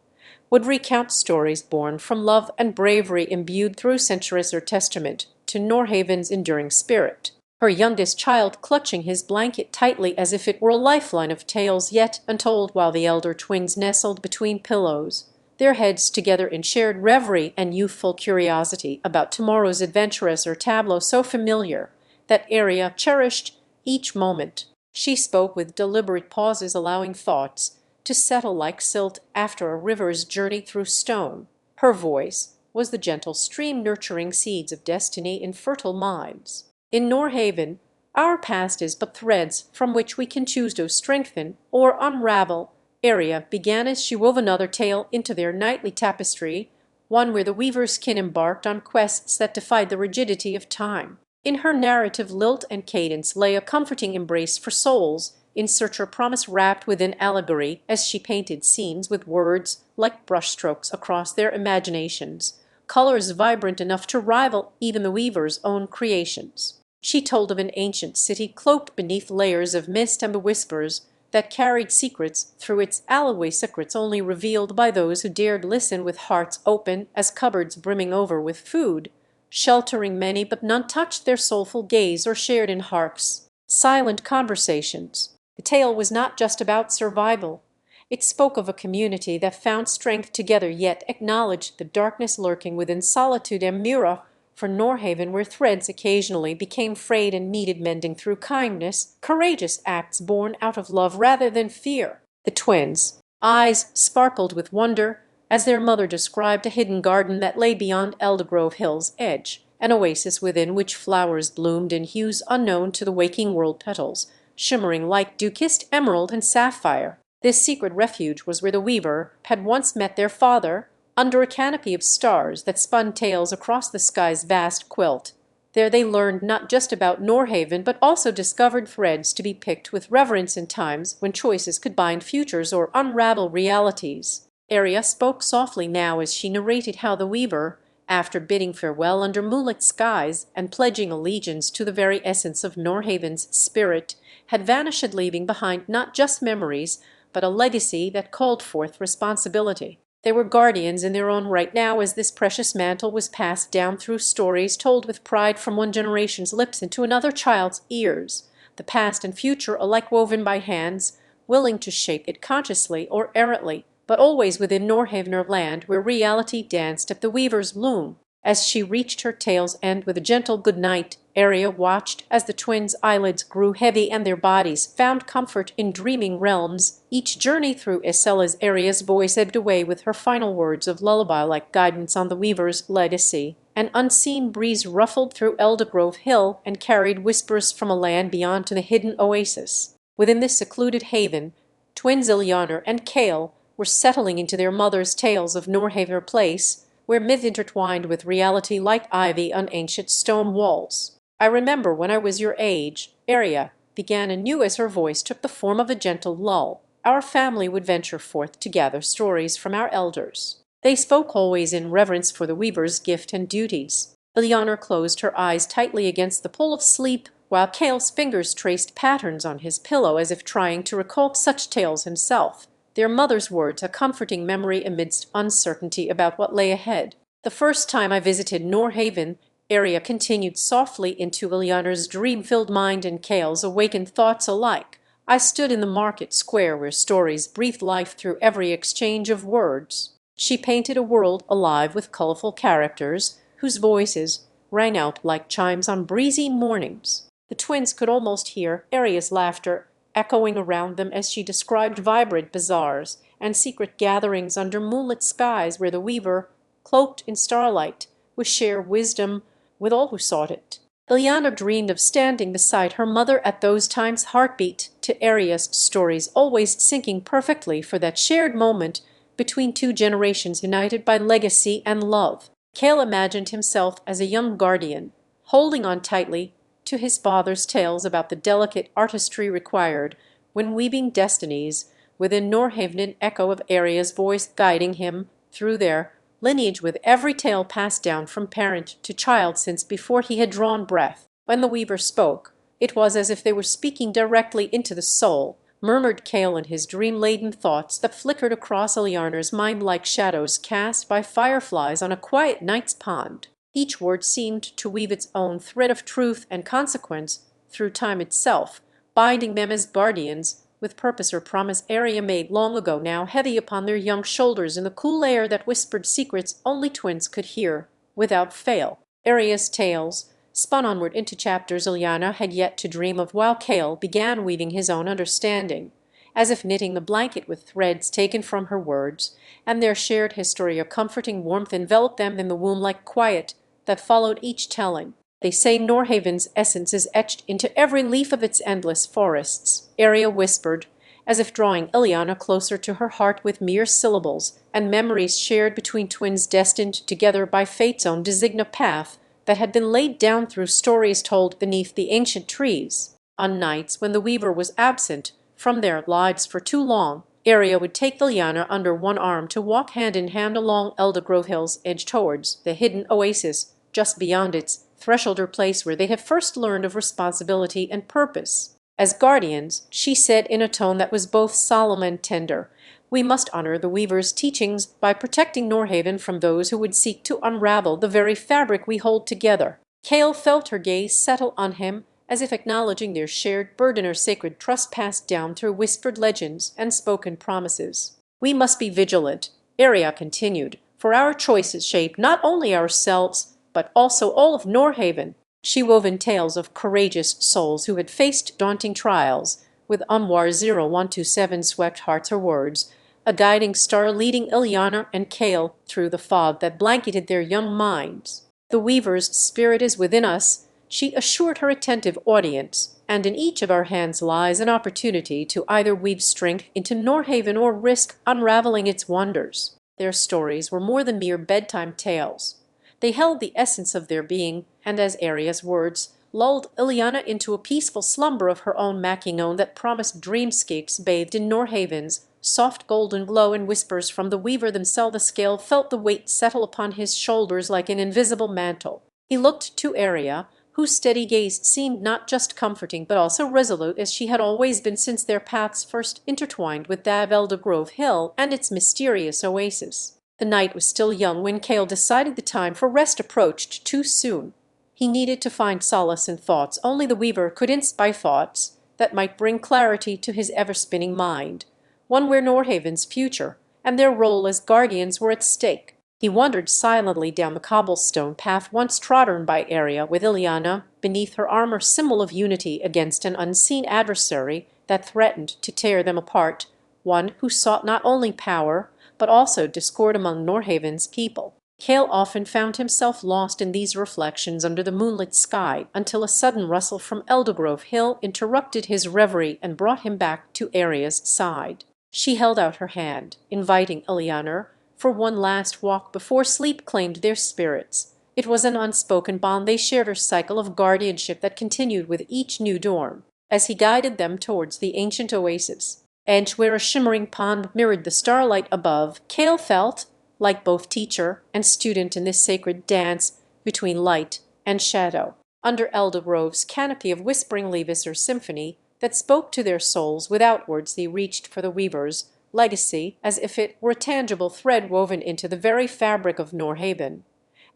would recount stories born from love and bravery imbued through centuries, or testament to Norhaven's enduring spirit. Her youngest child clutching his blanket tightly as if it were a lifeline of tales yet untold, while the elder twins nestled between pillows, their heads together in shared reverie and youthful curiosity about tomorrow's adventurous or tableau so familiar that Aria cherished each moment. She spoke with deliberate pauses, allowing thoughts to settle like silt after a river's journey through stone. Her voice was the gentle stream nurturing seeds of destiny in fertile minds. In Norhaven, our past is but threads from which we can choose to strengthen or unravel. Aria began as she wove another tale into their nightly tapestry, one where the weaver's kin embarked on quests that defied the rigidity of time. In her narrative lilt and cadence lay a comforting embrace for souls in search of promise wrapped within allegory, as she painted scenes with words like brushstrokes across their imaginations, colors vibrant enough to rival even the weaver's own creations. She told of an ancient city cloaked beneath layers of mist and the whispers that carried secrets through its alleyway, secrets only revealed by those who dared listen, with hearts open as cupboards brimming over with food, sheltering many, but none touched their soulful gaze or shared in hearts silent conversations. The tale was not just about survival. It spoke of a community that found strength together yet acknowledged the darkness lurking within solitude and Mura, for Norhaven, where threads occasionally became frayed and needed mending through kindness, courageous acts born out of love rather than fear. The twins' eyes sparkled with wonder as their mother described a hidden garden that lay beyond Eldergrove Hill's edge, an oasis within which flowers bloomed in hues unknown to the waking world, petals shimmering like dew-kissed emerald and sapphire. This secret refuge was where the weaver had once met their father, under a canopy of stars that spun tales across the sky's vast quilt. There they learned not just about Norhaven, but also discovered threads to be picked with reverence in times when choices could bind futures or unravel realities. Aria spoke softly now as she narrated how the weaver, after bidding farewell under moonlit skies and pledging allegiance to the very essence of Norhaven's spirit, had vanished, leaving behind not just memories, but a legacy that called forth responsibility. They were guardians in their own right now, as this precious mantle was passed down through stories told with pride from one generation's lips into another child's ears, the past and future alike woven by hands willing to shape it consciously or errantly, but always within Norhavener land, where reality danced at the weaver's loom. As she reached her tale's end with a gentle good night, Aria watched as the twins' eyelids grew heavy and their bodies found comfort in dreaming realms. Each journey through Isela's Aria's voice ebbed away with her final words of lullaby-like guidance on the weaver's legacy. An unseen breeze ruffled through Eldergrove Hill and carried whispers from a land beyond to the hidden oasis. Within this secluded haven, twins Ilyanar and Kale were settling into their mother's tales of Norhaven Place, where myth intertwined with reality like ivy on ancient stone walls. "I remember when I was your age," Aria began anew as her voice took the form of a gentle lull. "Our family would venture forth to gather stories from our elders." They spoke always in reverence for the weaver's gift and duties. Ilyanar closed her eyes tightly against the pull of sleep, while Kale's fingers traced patterns on his pillow as if trying to recall such tales himself. Their mother's words a comforting memory amidst uncertainty about what lay ahead. The first time I visited Norhaven, Area continued softly into Ilyana's dream-filled mind and Kale's awakened thoughts alike. I stood in the market square where stories breathed life through every exchange of words. She painted a world alive with colorful characters, whose voices rang out like chimes on breezy mornings. The twins could almost hear Aria's laughter echoing around them as she described vibrant bazaars and secret gatherings under moonlit skies where the weaver, cloaked in starlight, would share wisdom with all who sought it. Ilyana dreamed of standing beside her mother at those times, heartbeat to Aria's stories, always syncing perfectly for that shared moment between two generations united by legacy and love. Kale imagined himself as a young guardian, holding on tightly to his father's tales about the delicate artistry required when weaving destinies, within Norhaven an echo of Aria's voice guiding him through their lineage with every tale passed down from parent to child since before he had drawn breath. When the weaver spoke, it was as if they were speaking directly into the soul, murmured Kale in his dream-laden thoughts that flickered across Ilyana's mind like shadows cast by fireflies on a quiet night's pond. Each word seemed to weave its own thread of truth and consequence through time itself, binding them as guardians with purpose or promise Aria made long ago, now heavy upon their young shoulders in the cool air that whispered secrets only twins could hear without fail. Aria's tales spun onward into chapters Ilyana had yet to dream of, while Kale began weaving his own understanding, as if knitting the blanket with threads taken from her words, and their shared history a comforting warmth enveloped them in the womb-like quiet that followed each telling. They say Norhaven's essence is etched into every leaf of its endless forests, Aria whispered, as if drawing Ilyana closer to her heart with mere syllables and memories shared between twins destined together by fate's own designated path that had been laid down through stories told beneath the ancient trees. On nights when the weaver was absent from their lives for too long, Aria would take Ilyana under one arm to walk hand in hand along Eldergrove Hill's edge towards the hidden oasis just beyond its threshold, or place where they had first learned of responsibility and purpose. As guardians, she said in a tone that was both solemn and tender, we must honor the weaver's teachings by protecting Norhaven from those who would seek to unravel the very fabric we hold together. Kale felt her gaze settle on him, as if acknowledging their shared burden or sacred trust passed down through whispered legends and spoken promises. We must be vigilant, Aria continued, for our choices shape not only ourselves, but also all of Norhaven. She wove in tales of courageous souls who had faced daunting trials, with Umwar 0127 swept hearts her words, a guiding star leading Ilyana and Kale through the fog that blanketed their young minds. The weaver's spirit is within us, she assured her attentive audience, and in each of our hands lies an opportunity to either weave strength into Norhaven or risk unraveling its wonders. Their stories were more than mere bedtime tales. They held the essence of their being, and as Aria's words lulled Ilyana into a peaceful slumber of her own making own that promised dreamscapes bathed in Norhaven's soft golden glow and whispers from the weaver themselves, the scale felt the weight settle upon his shoulders like an invisible mantle. He looked to Aria, whose steady gaze seemed not just comforting but also resolute, as she had always been since their paths first intertwined with that of Eldergrove Hill and its mysterious oasis. The night was still young when Kale decided the time for rest approached too soon. He needed to find solace in thoughts only the weaver could inspire, thoughts that might bring clarity to his ever-spinning mind, one where Norhaven's future and their role as guardians were at stake. He wandered silently down the cobblestone path once trodden by Aria, with Ilyana beneath her armor, symbol of unity against an unseen adversary that threatened to tear them apart, one who sought not only power, but also discord among Norhaven's people. Kale often found himself lost in these reflections under the moonlit sky, until a sudden rustle from Eldergrove Hill interrupted his reverie and brought him back to Aria's side. She held out her hand, inviting Ilyana for one last walk before sleep claimed their spirits. It was an unspoken bond they shared, a cycle of guardianship that continued with each new dawn, as he guided them towards the ancient oasis, edge where a shimmering pond mirrored the starlight above. Kale felt like both teacher and student in this sacred dance between light and shadow. Under Eldergrove's canopy of whispering leaves or symphony that spoke to their souls without words, they reached for the weaver's legacy as if it were a tangible thread woven into the very fabric of Norhaven.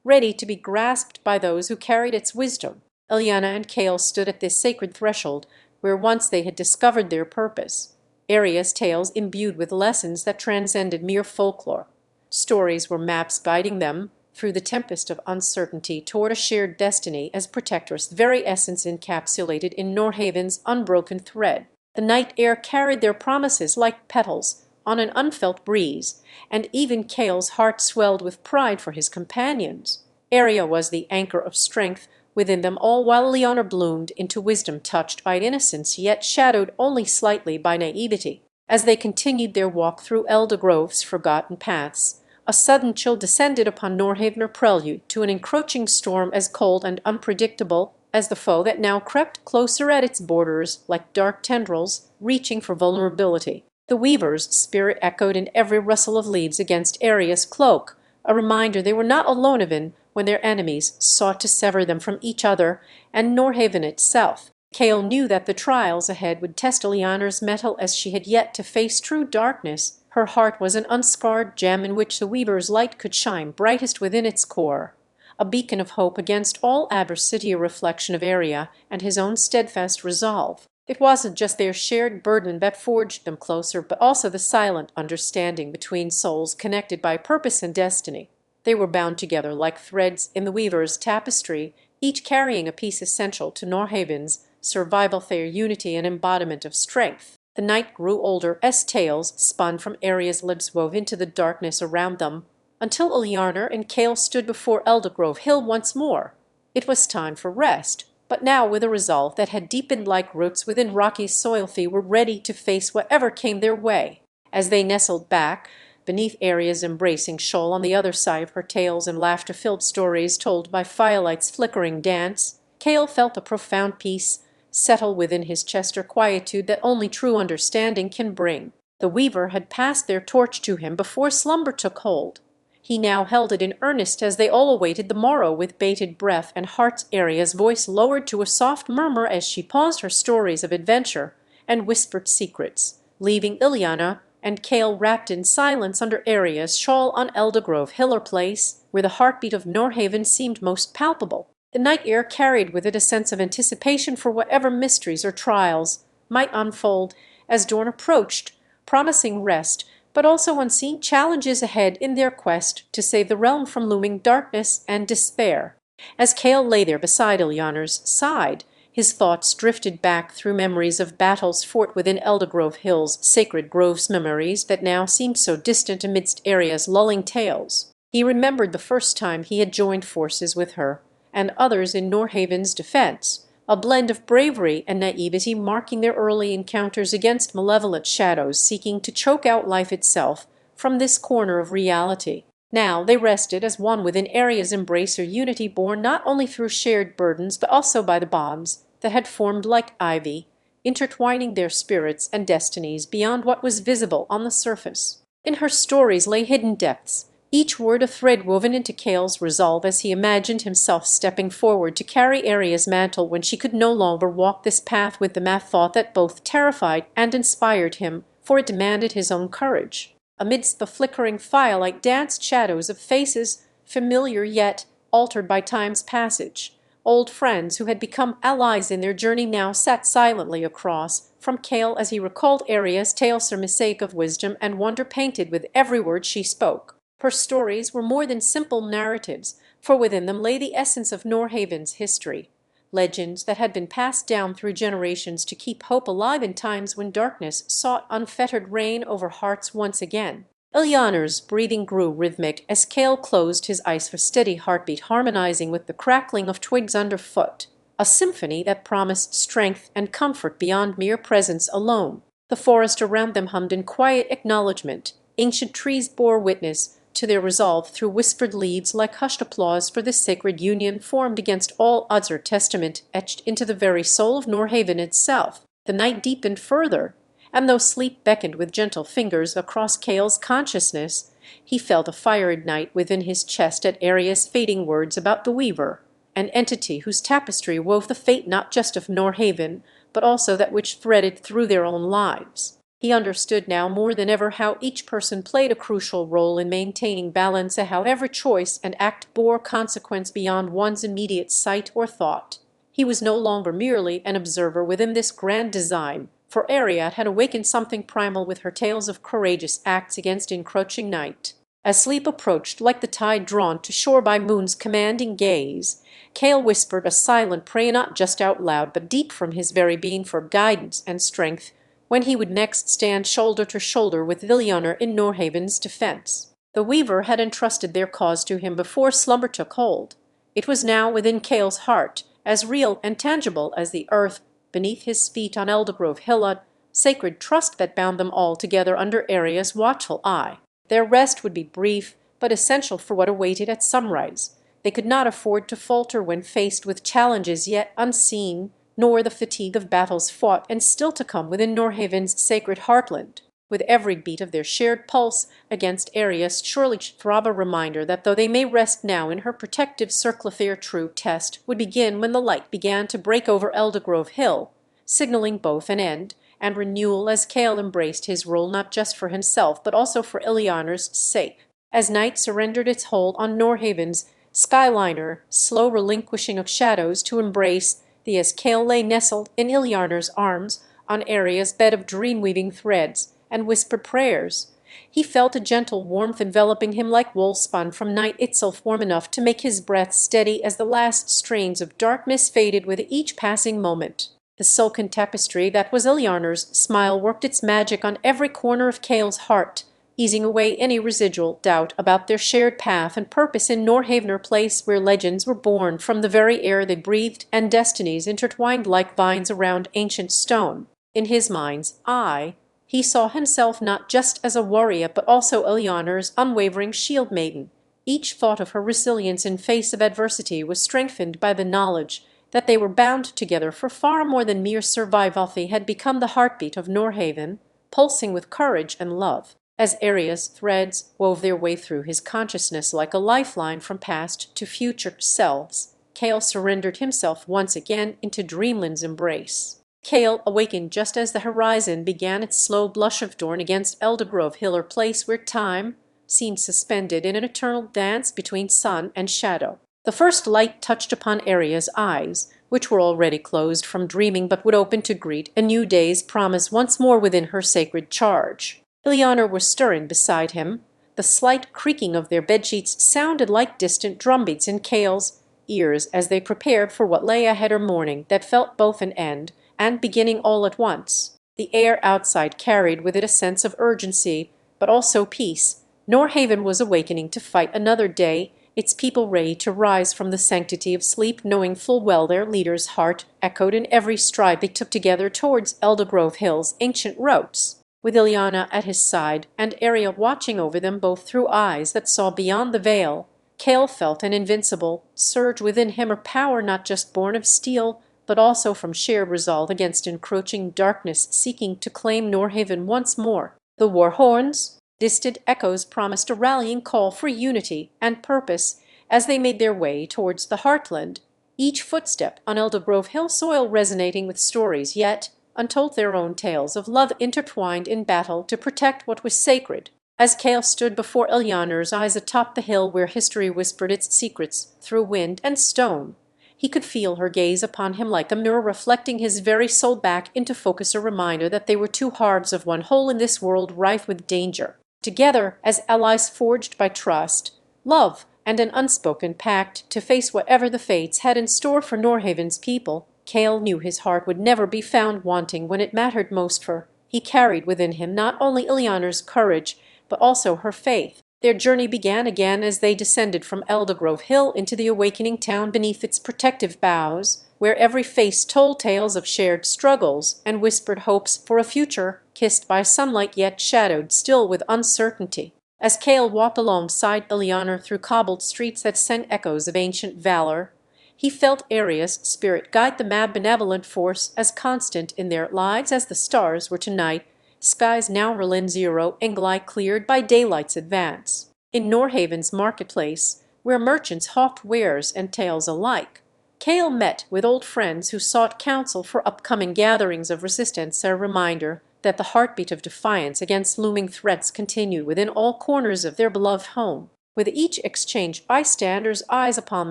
ready to be grasped by those who carried its wisdom. Ileana and Kale stood at this sacred threshold where once they had discovered their purpose. Aria's tales imbued with lessons that transcended mere folklore. Stories were maps guiding them through the tempest of uncertainty toward a shared destiny as protectors, the very essence encapsulated in Norhaven's unbroken thread. The night air carried their promises like petals on an unfelt breeze, and even Kale's heart swelled with pride for his companions. Aria was the anchor of strength within them all, while Ileana bloomed into wisdom touched by innocence, yet shadowed only slightly by naivety. As they continued their walk through Eldergrove's forgotten paths, a sudden chill descended upon Norhavener, prelude to an encroaching storm as cold and unpredictable as the foe that now crept closer at its borders like dark tendrils reaching for vulnerability. The weaver's spirit echoed in every rustle of leaves against Aria's cloak, a reminder they were not alone even when their enemies sought to sever them from each other and Norhaven itself. Kale knew that the trials ahead would test Ileana's mettle as she had yet to face true darkness. Her heart was an unscarred gem in which the weaver's light could shine brightest within its core, a beacon of hope against all adversity, a reflection of Aria and his own steadfast resolve. It wasn't just their shared burden that forged them closer, but also the silent understanding between souls connected by purpose and destiny. They were bound together like threads in the weaver's tapestry, each carrying a piece essential to Norhaven's survival, their unity and embodiment of strength. The night grew older as tales spun from Aria's lips wove into the darkness around them, until Ileana and Kale stood before Eldergrove Hill once more. It was time for rest, but now with a resolve that had deepened like roots within rocky soil, they were ready to face whatever came their way. As they nestled back beneath Aria's embracing shoal on the other side of her tales and laughter-filled stories told by firelight's flickering dance, Kale felt a profound peace settle within his chest, or quietude that only true understanding can bring. The weaver had passed their torch to him before slumber took hold. He now held it in earnest as they all awaited the morrow with bated breath and hearts. Aria's voice lowered to a soft murmur as she paused her stories of adventure and whispered secrets, leaving Ileana and Kale wrapped in silence under Aria's shawl on Eldergrove Hill, or place where the heartbeat of Norhaven seemed most palpable. The night air carried with it a sense of anticipation for whatever mysteries or trials might unfold as dawn approached, promising rest, but also unseen challenges ahead in their quest to save the realm from looming darkness and despair. As Kale lay there beside Ileana's side, his thoughts drifted back through memories of battles fought within Eldergrove Hill's sacred groves, memories that now seemed so distant amidst Aria's lulling tales. He remembered the first time he had joined forces with her, and others in Norhaven's defense, a blend of bravery and naivety marking their early encounters against malevolent shadows seeking to choke out life itself from this corner of reality. Now they rested as one within Aria's embrace, or unity born not only through shared burdens but also by the bonds that had formed like ivy, intertwining their spirits and destinies beyond what was visible on the surface. In her stories lay hidden depths, each word a thread woven into Kale's resolve as he imagined himself stepping forward to carry Aria's mantle when she could no longer walk this path with them. A thought that both terrified and inspired him, for it demanded his own courage. Amidst the flickering firelight danced shadows of faces familiar yet altered by time's passage. Old friends who had become allies in their journey now sat silently across from Kale as he recalled Aria's tales, her mosaic of wisdom and wonder painted with every word she spoke. Her stories were more than simple narratives, for within them lay the essence of Norhaven's history, legends that had been passed down through generations to keep hope alive in times when darkness sought unfettered reign over hearts once again. Ileana's breathing grew rhythmic as Kale closed his eyes, for steady heartbeat harmonizing with the crackling of twigs underfoot, a symphony that promised strength and comfort beyond mere presence alone. The forest around them hummed in quiet acknowledgement. Ancient trees bore witness to their resolve through whispered leaves like hushed applause for this sacred union formed against all odds, or testament etched into the very soul of Norhaven itself. The night deepened further, and though sleep beckoned with gentle fingers across Kale's consciousness, he felt a fire ignite within his chest at Aria's fading words about the weaver, an entity whose tapestry wove the fate not just of Norhaven, but also that which threaded through their own lives. He understood now more than ever how each person played a crucial role in maintaining balance, and how every choice and act bore consequence beyond one's immediate sight or thought. He was no longer merely an observer within this grand design, for Ariad had awakened something primal with her tales of courageous acts against encroaching night. As sleep approached, like the tide drawn to shore by moon's commanding gaze, Cale whispered a silent prayer, not just out loud, but deep from his very being, for guidance and strength when he would next stand shoulder to shoulder with Vilianer in Norhaven's defence. The weaver had entrusted their cause to him before slumber took hold. It was now within Cale's heart, as real and tangible as the earth beneath his feet on Eldergrove Hill, a sacred trust that bound them all together under Aria's watchful eye. Their rest would be brief, but essential for what awaited at sunrise. They could not afford to falter when faced with challenges yet unseen, nor the fatigue of battles fought and still to come within Norhaven's sacred heartland. With every beat of their shared pulse against Arius surely throb a reminder that though they may rest now in her protective circle, their true test would begin when the light began to break over Eldergrove Hill, signalling both an end and renewal, as Cale embraced his role not just for himself but also for Ilianer's sake. As night surrendered its hold on Norhaven's skyliner, slow relinquishing of shadows to embrace thee, as Cale lay nestled in Ilianer's arms on Aria's bed of dream-weaving threads and whispered prayers, he felt a gentle warmth enveloping him like wool spun from night itself, warm enough to make his breath steady as the last strains of darkness faded with each passing moment. The silken tapestry that was Ilianer's smile worked its magic on every corner of Cale's heart, easing away any residual doubt about their shared path and purpose in Norhavener Place, where legends were born from the very air they breathed and destinies intertwined like vines around ancient stone. In his mind's eye, he saw himself not just as a warrior but also Ilianer's unwavering shield maiden. Each thought of her resilience in face of adversity was strengthened by the knowledge that they were bound together for far more than mere survival. They had become the heartbeat of Norhaven, pulsing with courage and love. As Aria's threads wove their way through his consciousness like a lifeline from past to future selves, Cale surrendered himself once again into Dreamland's embrace. Cale awakened just as the horizon began its slow blush of dawn against Eldergrove Hill, or place where time seemed suspended in an eternal dance between sun and shadow. The first light touched upon Aria's eyes, which were already closed from dreaming but would open to greet a new day's promise once more within her sacred charge. Ilianer was stirring beside him. The slight creaking of their bedsheets sounded like distant drumbeats in Cale's ears as they prepared for what lay ahead, her morning that felt both an end and beginning all at once. The air outside carried with it a sense of urgency, but also peace. Norhaven was awakening to fight another day, its people ready to rise from the sanctity of sleep, knowing full well their leader's heart echoed in every stride they took together towards Eldergrove Hill's ancient roads. With Iliana at his side and Aria watching over them both through eyes that saw beyond the veil, Cale felt an invincible surge within him, a power not just born of steel, but also from shared resolve against encroaching darkness seeking to claim Norhaven once more. The war horns, distant echoes, promised a rallying call for unity and purpose as they made their way towards the heartland, each footstep on Eldergrove Hill soil resonating with stories yet untold, their own tales of love intertwined in battle to protect what was sacred. As Cale stood before Ilianer's eyes atop the hill where history whispered its secrets through wind and stone, he could feel her gaze upon him like a mirror, reflecting his very soul back into focus, a reminder that they were two halves of one whole in this world rife with danger. Together, as allies forged by trust, love, and an unspoken pact to face whatever the fates had in store for Norhaven's people, Cale knew his heart would never be found wanting when it mattered most, for he carried within him not only Ilianer's courage, but also her faith. Their journey began again as they descended from Eldergrove Hill into the awakening town beneath its protective boughs, where every face told tales of shared struggles and whispered hopes for a future kissed by sunlight yet shadowed still with uncertainty. As Cale walked alongside Ilianer through cobbled streets that sent echoes of ancient valor, he felt Aria's spirit guide the mad benevolent force as constant in their lives as the stars were tonight, skies now relenziero and lie cleared by daylight's advance. In Norhaven's marketplace, where merchants hawked wares and tales alike, Cale met with old friends who sought counsel for upcoming gatherings of resistance, a reminder that the heartbeat of defiance against looming threats continued within all corners of their beloved home. With each exchange bystanders' eyes upon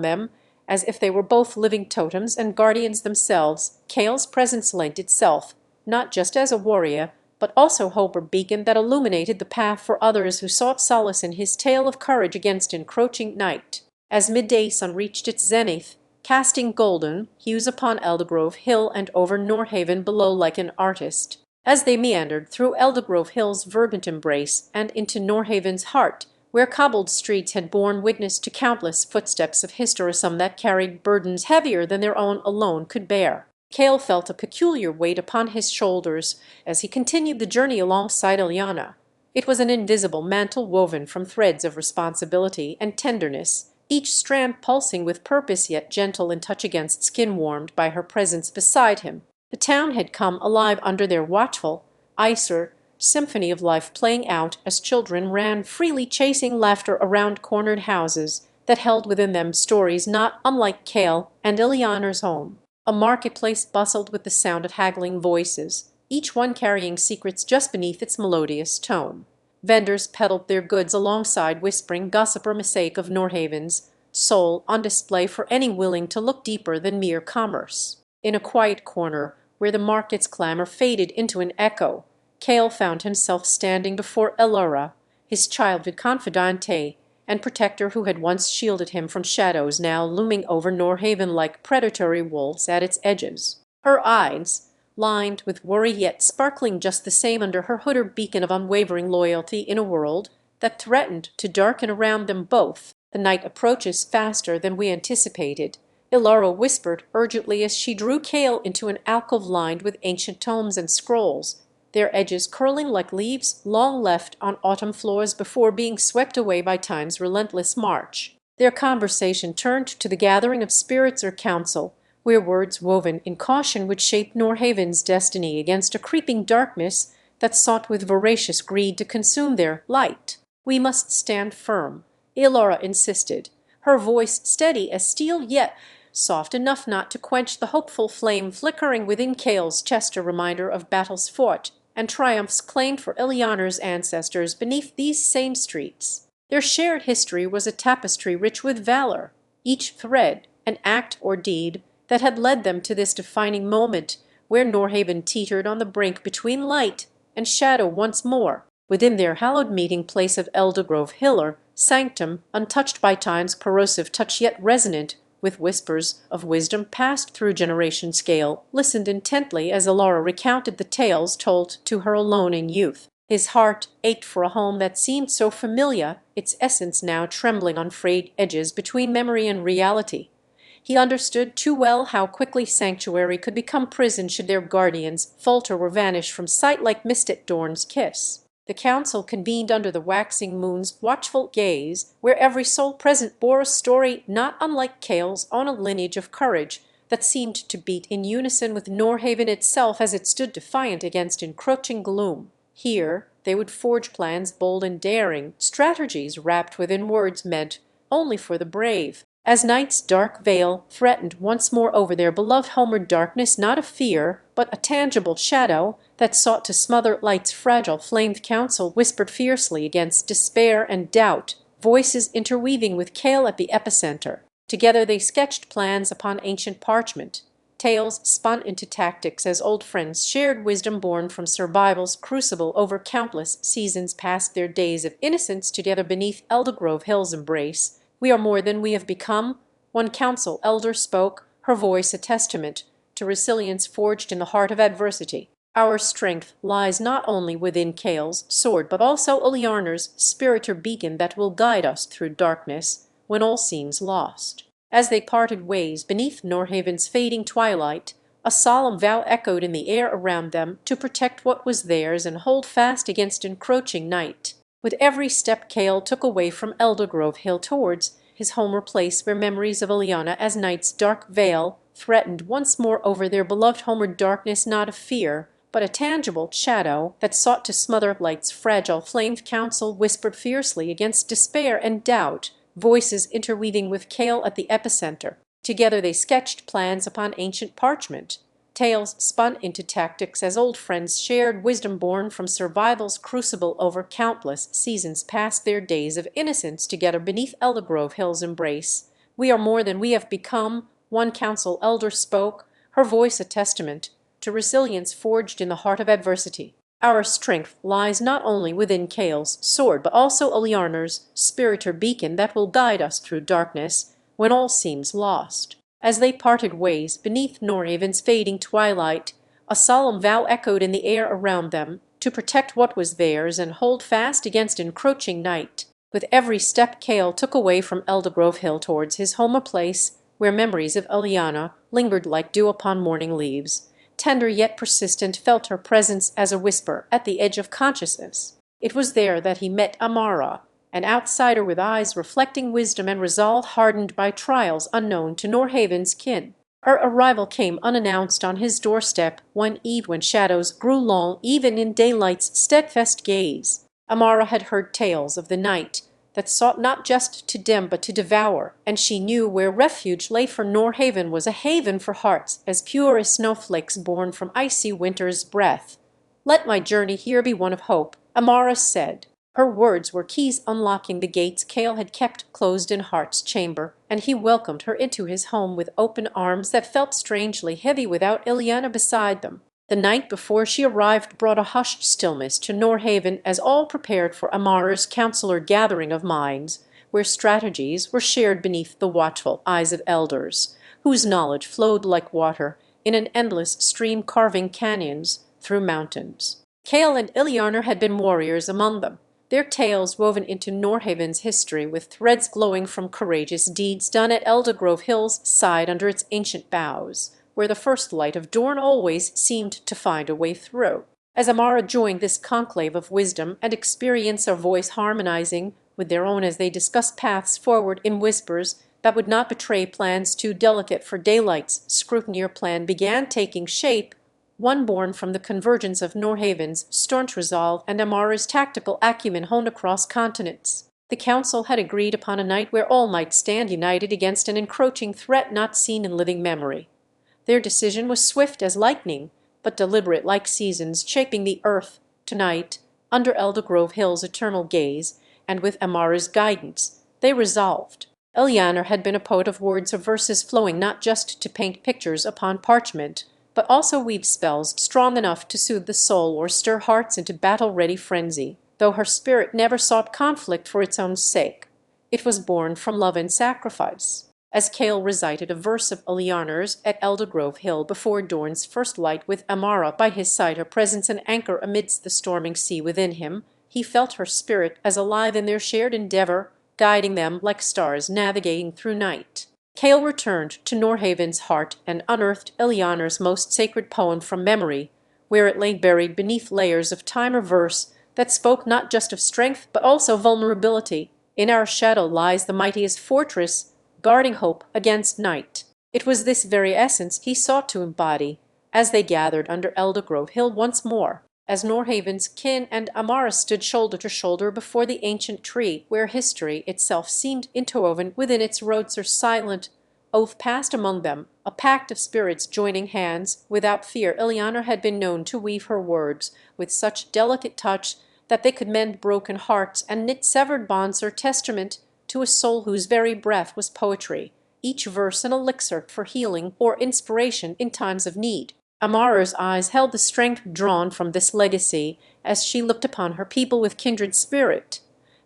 them, as if they were both living totems and guardians themselves, Cale's presence lent itself, not just as a warrior, but also hope or beacon that illuminated the path for others who sought solace in his tale of courage against encroaching night. As midday sun reached its zenith, casting golden hues upon Eldergrove Hill and over Norhaven below like an artist, as they meandered through Eldergrove Hill's verdant embrace and into Norhaven's heart, where cobbled streets had borne witness to countless footsteps of historism that carried burdens heavier than their own alone could bear. Cale felt a peculiar weight upon his shoulders as he continued the journey alongside Ileana. It was an invisible mantle woven from threads of responsibility and tenderness, each strand pulsing with purpose yet gentle in touch against skin warmed by her presence beside him. The town had come alive under their watchful, Iser symphony of life playing out as children ran freely chasing laughter around cornered houses that held within them stories not unlike Cale and Ileana's home. A marketplace bustled with the sound of haggling voices, each one carrying secrets just beneath its melodious tone. Vendors peddled their goods alongside whispering gossip or mistake of Norhaven's soul on display for any willing to look deeper than mere commerce. In a quiet corner, where the market's clamor faded into an echo, Cale found himself standing before Elora, his childhood confidante and protector who had once shielded him from shadows now looming over Norhaven like predatory wolves at its edges. Her eyes, lined with worry yet sparkling just the same under her hood, or beacon of unwavering loyalty in a world that threatened to darken around them both. "The night approaches faster than we anticipated," Elora whispered urgently as she drew Cale into an alcove lined with ancient tomes and scrolls, their edges curling like leaves long left on autumn floors before being swept away by time's relentless march. Their conversation turned to the gathering of spirits or council, where words woven in caution would shape Norhaven's destiny against a creeping darkness that sought with voracious greed to consume their light. "We must stand firm," Elora insisted, her voice steady as steel yet soft enough not to quench the hopeful flame flickering within Cale's chest, a reminder of battles fought and triumphs claimed for Ileana's ancestors beneath these same streets. Their shared history was a tapestry rich with valor, each thread an act or deed that had led them to this defining moment where Norhaven teetered on the brink between light and shadow once more, within their hallowed meeting place of Eldergrove Hill, sanctum untouched by time's corrosive touch yet resonant with whispers of wisdom passed through generations. Cale listened intently as Elora recounted the tales told to her alone in youth. His heart ached for a home that seemed so familiar, its essence now trembling on frayed edges between memory and reality. He understood too well how quickly sanctuary could become prison should their guardians falter or vanish from sight like mist at dawn's kiss. The council convened under the waxing moon's watchful gaze, where every soul present bore a story not unlike Cale's on a lineage of courage that seemed to beat in unison with Norhaven itself as it stood defiant against encroaching gloom. Here they would forge plans bold and daring, strategies wrapped within words meant only for the brave. As night's dark veil threatened once more over their beloved homeward darkness, not a fear, but a tangible shadow that sought to smother light's fragile flamed counsel whispered fiercely against despair and doubt, voices interweaving with Cale at the epicenter. Together they sketched plans upon ancient parchment, tales spun into tactics as old friends shared wisdom born from survival's crucible over countless seasons past their days of innocence together beneath Eldergrove Hill's embrace. "We are more than we have become," one council elder spoke, her voice a testament to resilience forged in the heart of adversity. "Our strength lies not only within Cale's sword, but also Ileana's spirit or beacon that will guide us through darkness when all seems lost." As they parted ways beneath Norhaven's fading twilight, a solemn vow echoed in the air around them to protect what was theirs and hold fast against encroaching night. With every step Cale took away from Eldergrove Hill towards his home or place where memories of Ileana as night's dark veil threatened once more over their beloved homeward darkness, not a fear, but a tangible shadow that sought to smother light's fragile flamed counsel whispered fiercely against despair and doubt, voices interweaving with Cale at the epicenter. Together they sketched plans upon ancient parchment, tales spun into tactics as old friends shared wisdom born from survival's crucible over countless seasons past their days of innocence together beneath Eldergrove Hill's embrace. "We are more than we have become," one council elder spoke, her voice a testament to resilience forged in the heart of adversity. "Our strength lies not only within Cale's sword, but also Elianar's spirit or beacon that will guide us through darkness when all seems lost." As they parted ways beneath Norhaven's fading twilight, a solemn vow echoed in the air around them, to protect what was theirs and hold fast against encroaching night. With every step Cale took away from Eldergrove Hill towards his home, a place where memories of Eliana lingered like dew upon morning leaves, tender yet persistent, felt her presence as a whisper at the edge of consciousness. It was there that he met Amara, an outsider with eyes reflecting wisdom and resolve hardened by trials unknown to Norhaven's kin. Her arrival came unannounced on his doorstep one eve when shadows grew long even in daylight's steadfast gaze. Amara had heard tales of the night that sought not just to dim but to devour, and she knew where refuge lay, for Norhaven was a haven for hearts as pure as snowflakes born from icy winter's breath. "Let my journey here be one of hope," Amara said. Her words were keys unlocking the gates Cale had kept closed in Heart's chamber, and he welcomed her into his home with open arms that felt strangely heavy without Eliana beside them. The night before she arrived brought a hushed stillness to Norhaven as all prepared for Amara's councillor gathering of minds, where strategies were shared beneath the watchful eyes of elders, whose knowledge flowed like water in an endless stream carving canyons through mountains. Cale and Elianar had been warriors among them, their tales woven into Norhaven's history with threads glowing from courageous deeds done at Eldergrove Hill's side under its ancient boughs, where the first light of dawn always seemed to find a way through. As Amara joined this conclave of wisdom and experience, her voice harmonizing with their own as they discussed paths forward in whispers that would not betray plans too delicate for daylight's scrutiny, or plan began taking shape, one born from the convergence of Norhaven's staunch resolve and Amara's tactical acumen honed across continents. The council had agreed upon a night where all might stand united against an encroaching threat not seen in living memory. Their decision was swift as lightning, but deliberate like seasons shaping the earth. Tonight, under Eldergrove Hill's eternal gaze, and with Amara's guidance, they resolved. Elianar had been a poet of words, of verses flowing not just to paint pictures upon parchment, but also weave spells strong enough to soothe the soul or stir hearts into battle-ready frenzy. Though her spirit never sought conflict for its own sake, it was born from love and sacrifice. As Cale recited a verse of Elianar's at Eldergrove Hill before dawn's first light, with Amara by his side, her presence an anchor amidst the storming sea within him, he felt her spirit as alive in their shared endeavor, guiding them like stars navigating through night. Cale returned to Norhaven's heart and unearthed Elianar's most sacred poem from memory, where it lay buried beneath layers of time or verse that spoke not just of strength but also vulnerability. "In our shadow lies the mightiest fortress, guarding hope against night." It was this very essence he sought to embody as they gathered under Eldergrove Hill once more, as Norhaven's kin and Amara stood shoulder to shoulder before the ancient tree, where history itself seemed interwoven within its roots, or silent oath passed among them, a pact of spirits joining hands without fear. Elianar had been known to weave her words with such delicate touch that they could mend broken hearts and knit severed bonds, her testament to a soul whose very breath was poetry, each verse an elixir for healing or inspiration in times of need. Amara's eyes held the strength drawn from this legacy as she looked upon her people with kindred spirit.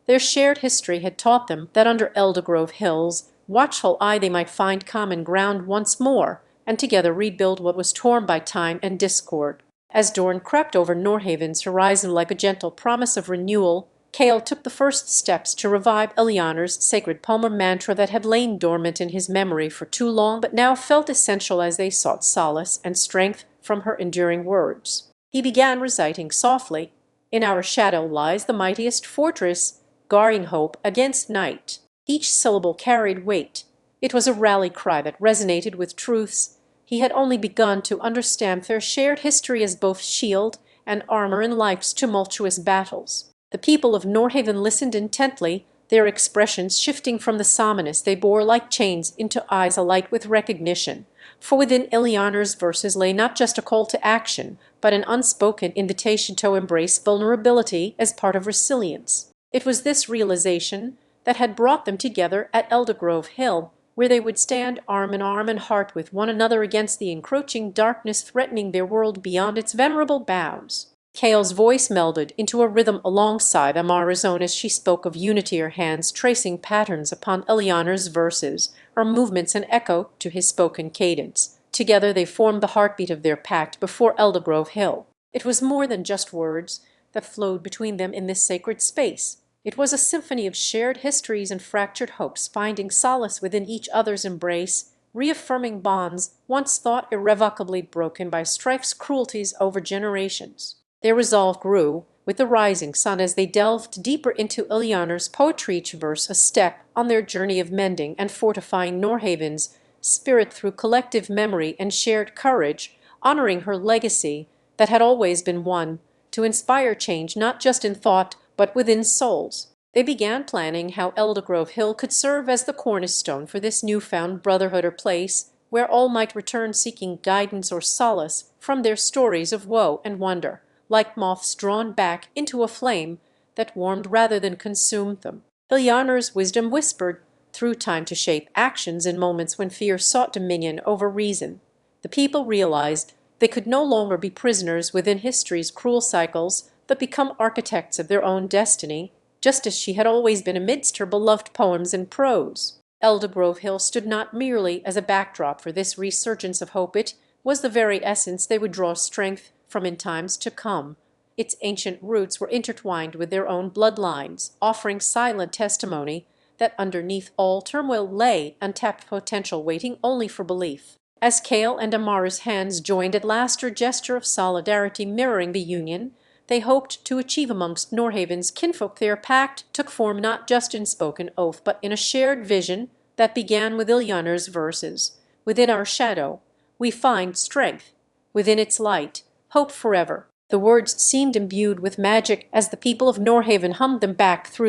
Their shared history had taught them that under Eldergrove Hill's watchful eye they might find common ground once more, and together rebuild what was torn by time and discord. As dawn crept over Norhaven's horizon like a gentle promise of renewal, Cale took the first steps to revive Elianar's sacred poem or mantra that had lain dormant in his memory for too long, but now felt essential as they sought solace and strength from her enduring words. He began reciting softly, "In our shadow lies the mightiest fortress, guarding hope against night." Each syllable carried weight. It was a rally cry that resonated with truths he had only begun to understand, their shared history as both shield and armor in life's tumultuous battles. The people of Norhaven listened intently, their expressions shifting from the solemnness they bore like chains into eyes alight with recognition. For within Eleanor's verses lay not just a call to action, but an unspoken invitation to embrace vulnerability as part of resilience. It was this realization that had brought them together at Eldergrove Hill, where they would stand arm in arm and heart with one another against the encroaching darkness threatening their world beyond its venerable bounds. Cale's voice melded into a rhythm alongside Amara's own as she spoke of unity, her hands tracing patterns upon Eleanor's verses, her movements an echo to his spoken cadence. Together they formed the heartbeat of their pact before Eldergrove Hill. It was more than just words that flowed between them in this sacred space. It was a symphony of shared histories and fractured hopes, finding solace within each other's embrace, reaffirming bonds once thought irrevocably broken by strife's cruelties over generations. Their resolve grew with the rising sun as they delved deeper into Eleanor's poetry, each verse a step on their journey of mending and fortifying Norhaven's spirit through collective memory and shared courage, honoring her legacy that had always been one to inspire change not just in thought but within souls. They began planning how Eldergrove Hill could serve as the cornerstone for this newfound brotherhood, or place where all might return seeking guidance or solace from their stories of woe and wonder, like moths drawn back into a flame that warmed rather than consumed them. Eleanor's wisdom whispered through time to shape actions in moments when fear sought dominion over reason. The people realized they could no longer be prisoners within history's cruel cycles, but become architects of their own destiny, just as she had always been amidst her beloved poems and prose. Eldergrove Hill stood not merely as a backdrop for this resurgence of hope, it was the very essence they would draw strength from in times to come. Its ancient roots were intertwined with their own bloodlines, offering silent testimony that underneath all turmoil lay untapped potential waiting only for belief. As Cale and Amara's hands joined at last, her gesture of solidarity mirroring the union they hoped to achieve amongst Norhaven's kinfolk, their pact took form not just in spoken oath, but in a shared vision that began with Eleanor's verses. Within our shadow we find strength, within its light hope forever. The words seemed imbued with magic as the people of Norhaven hummed them back through their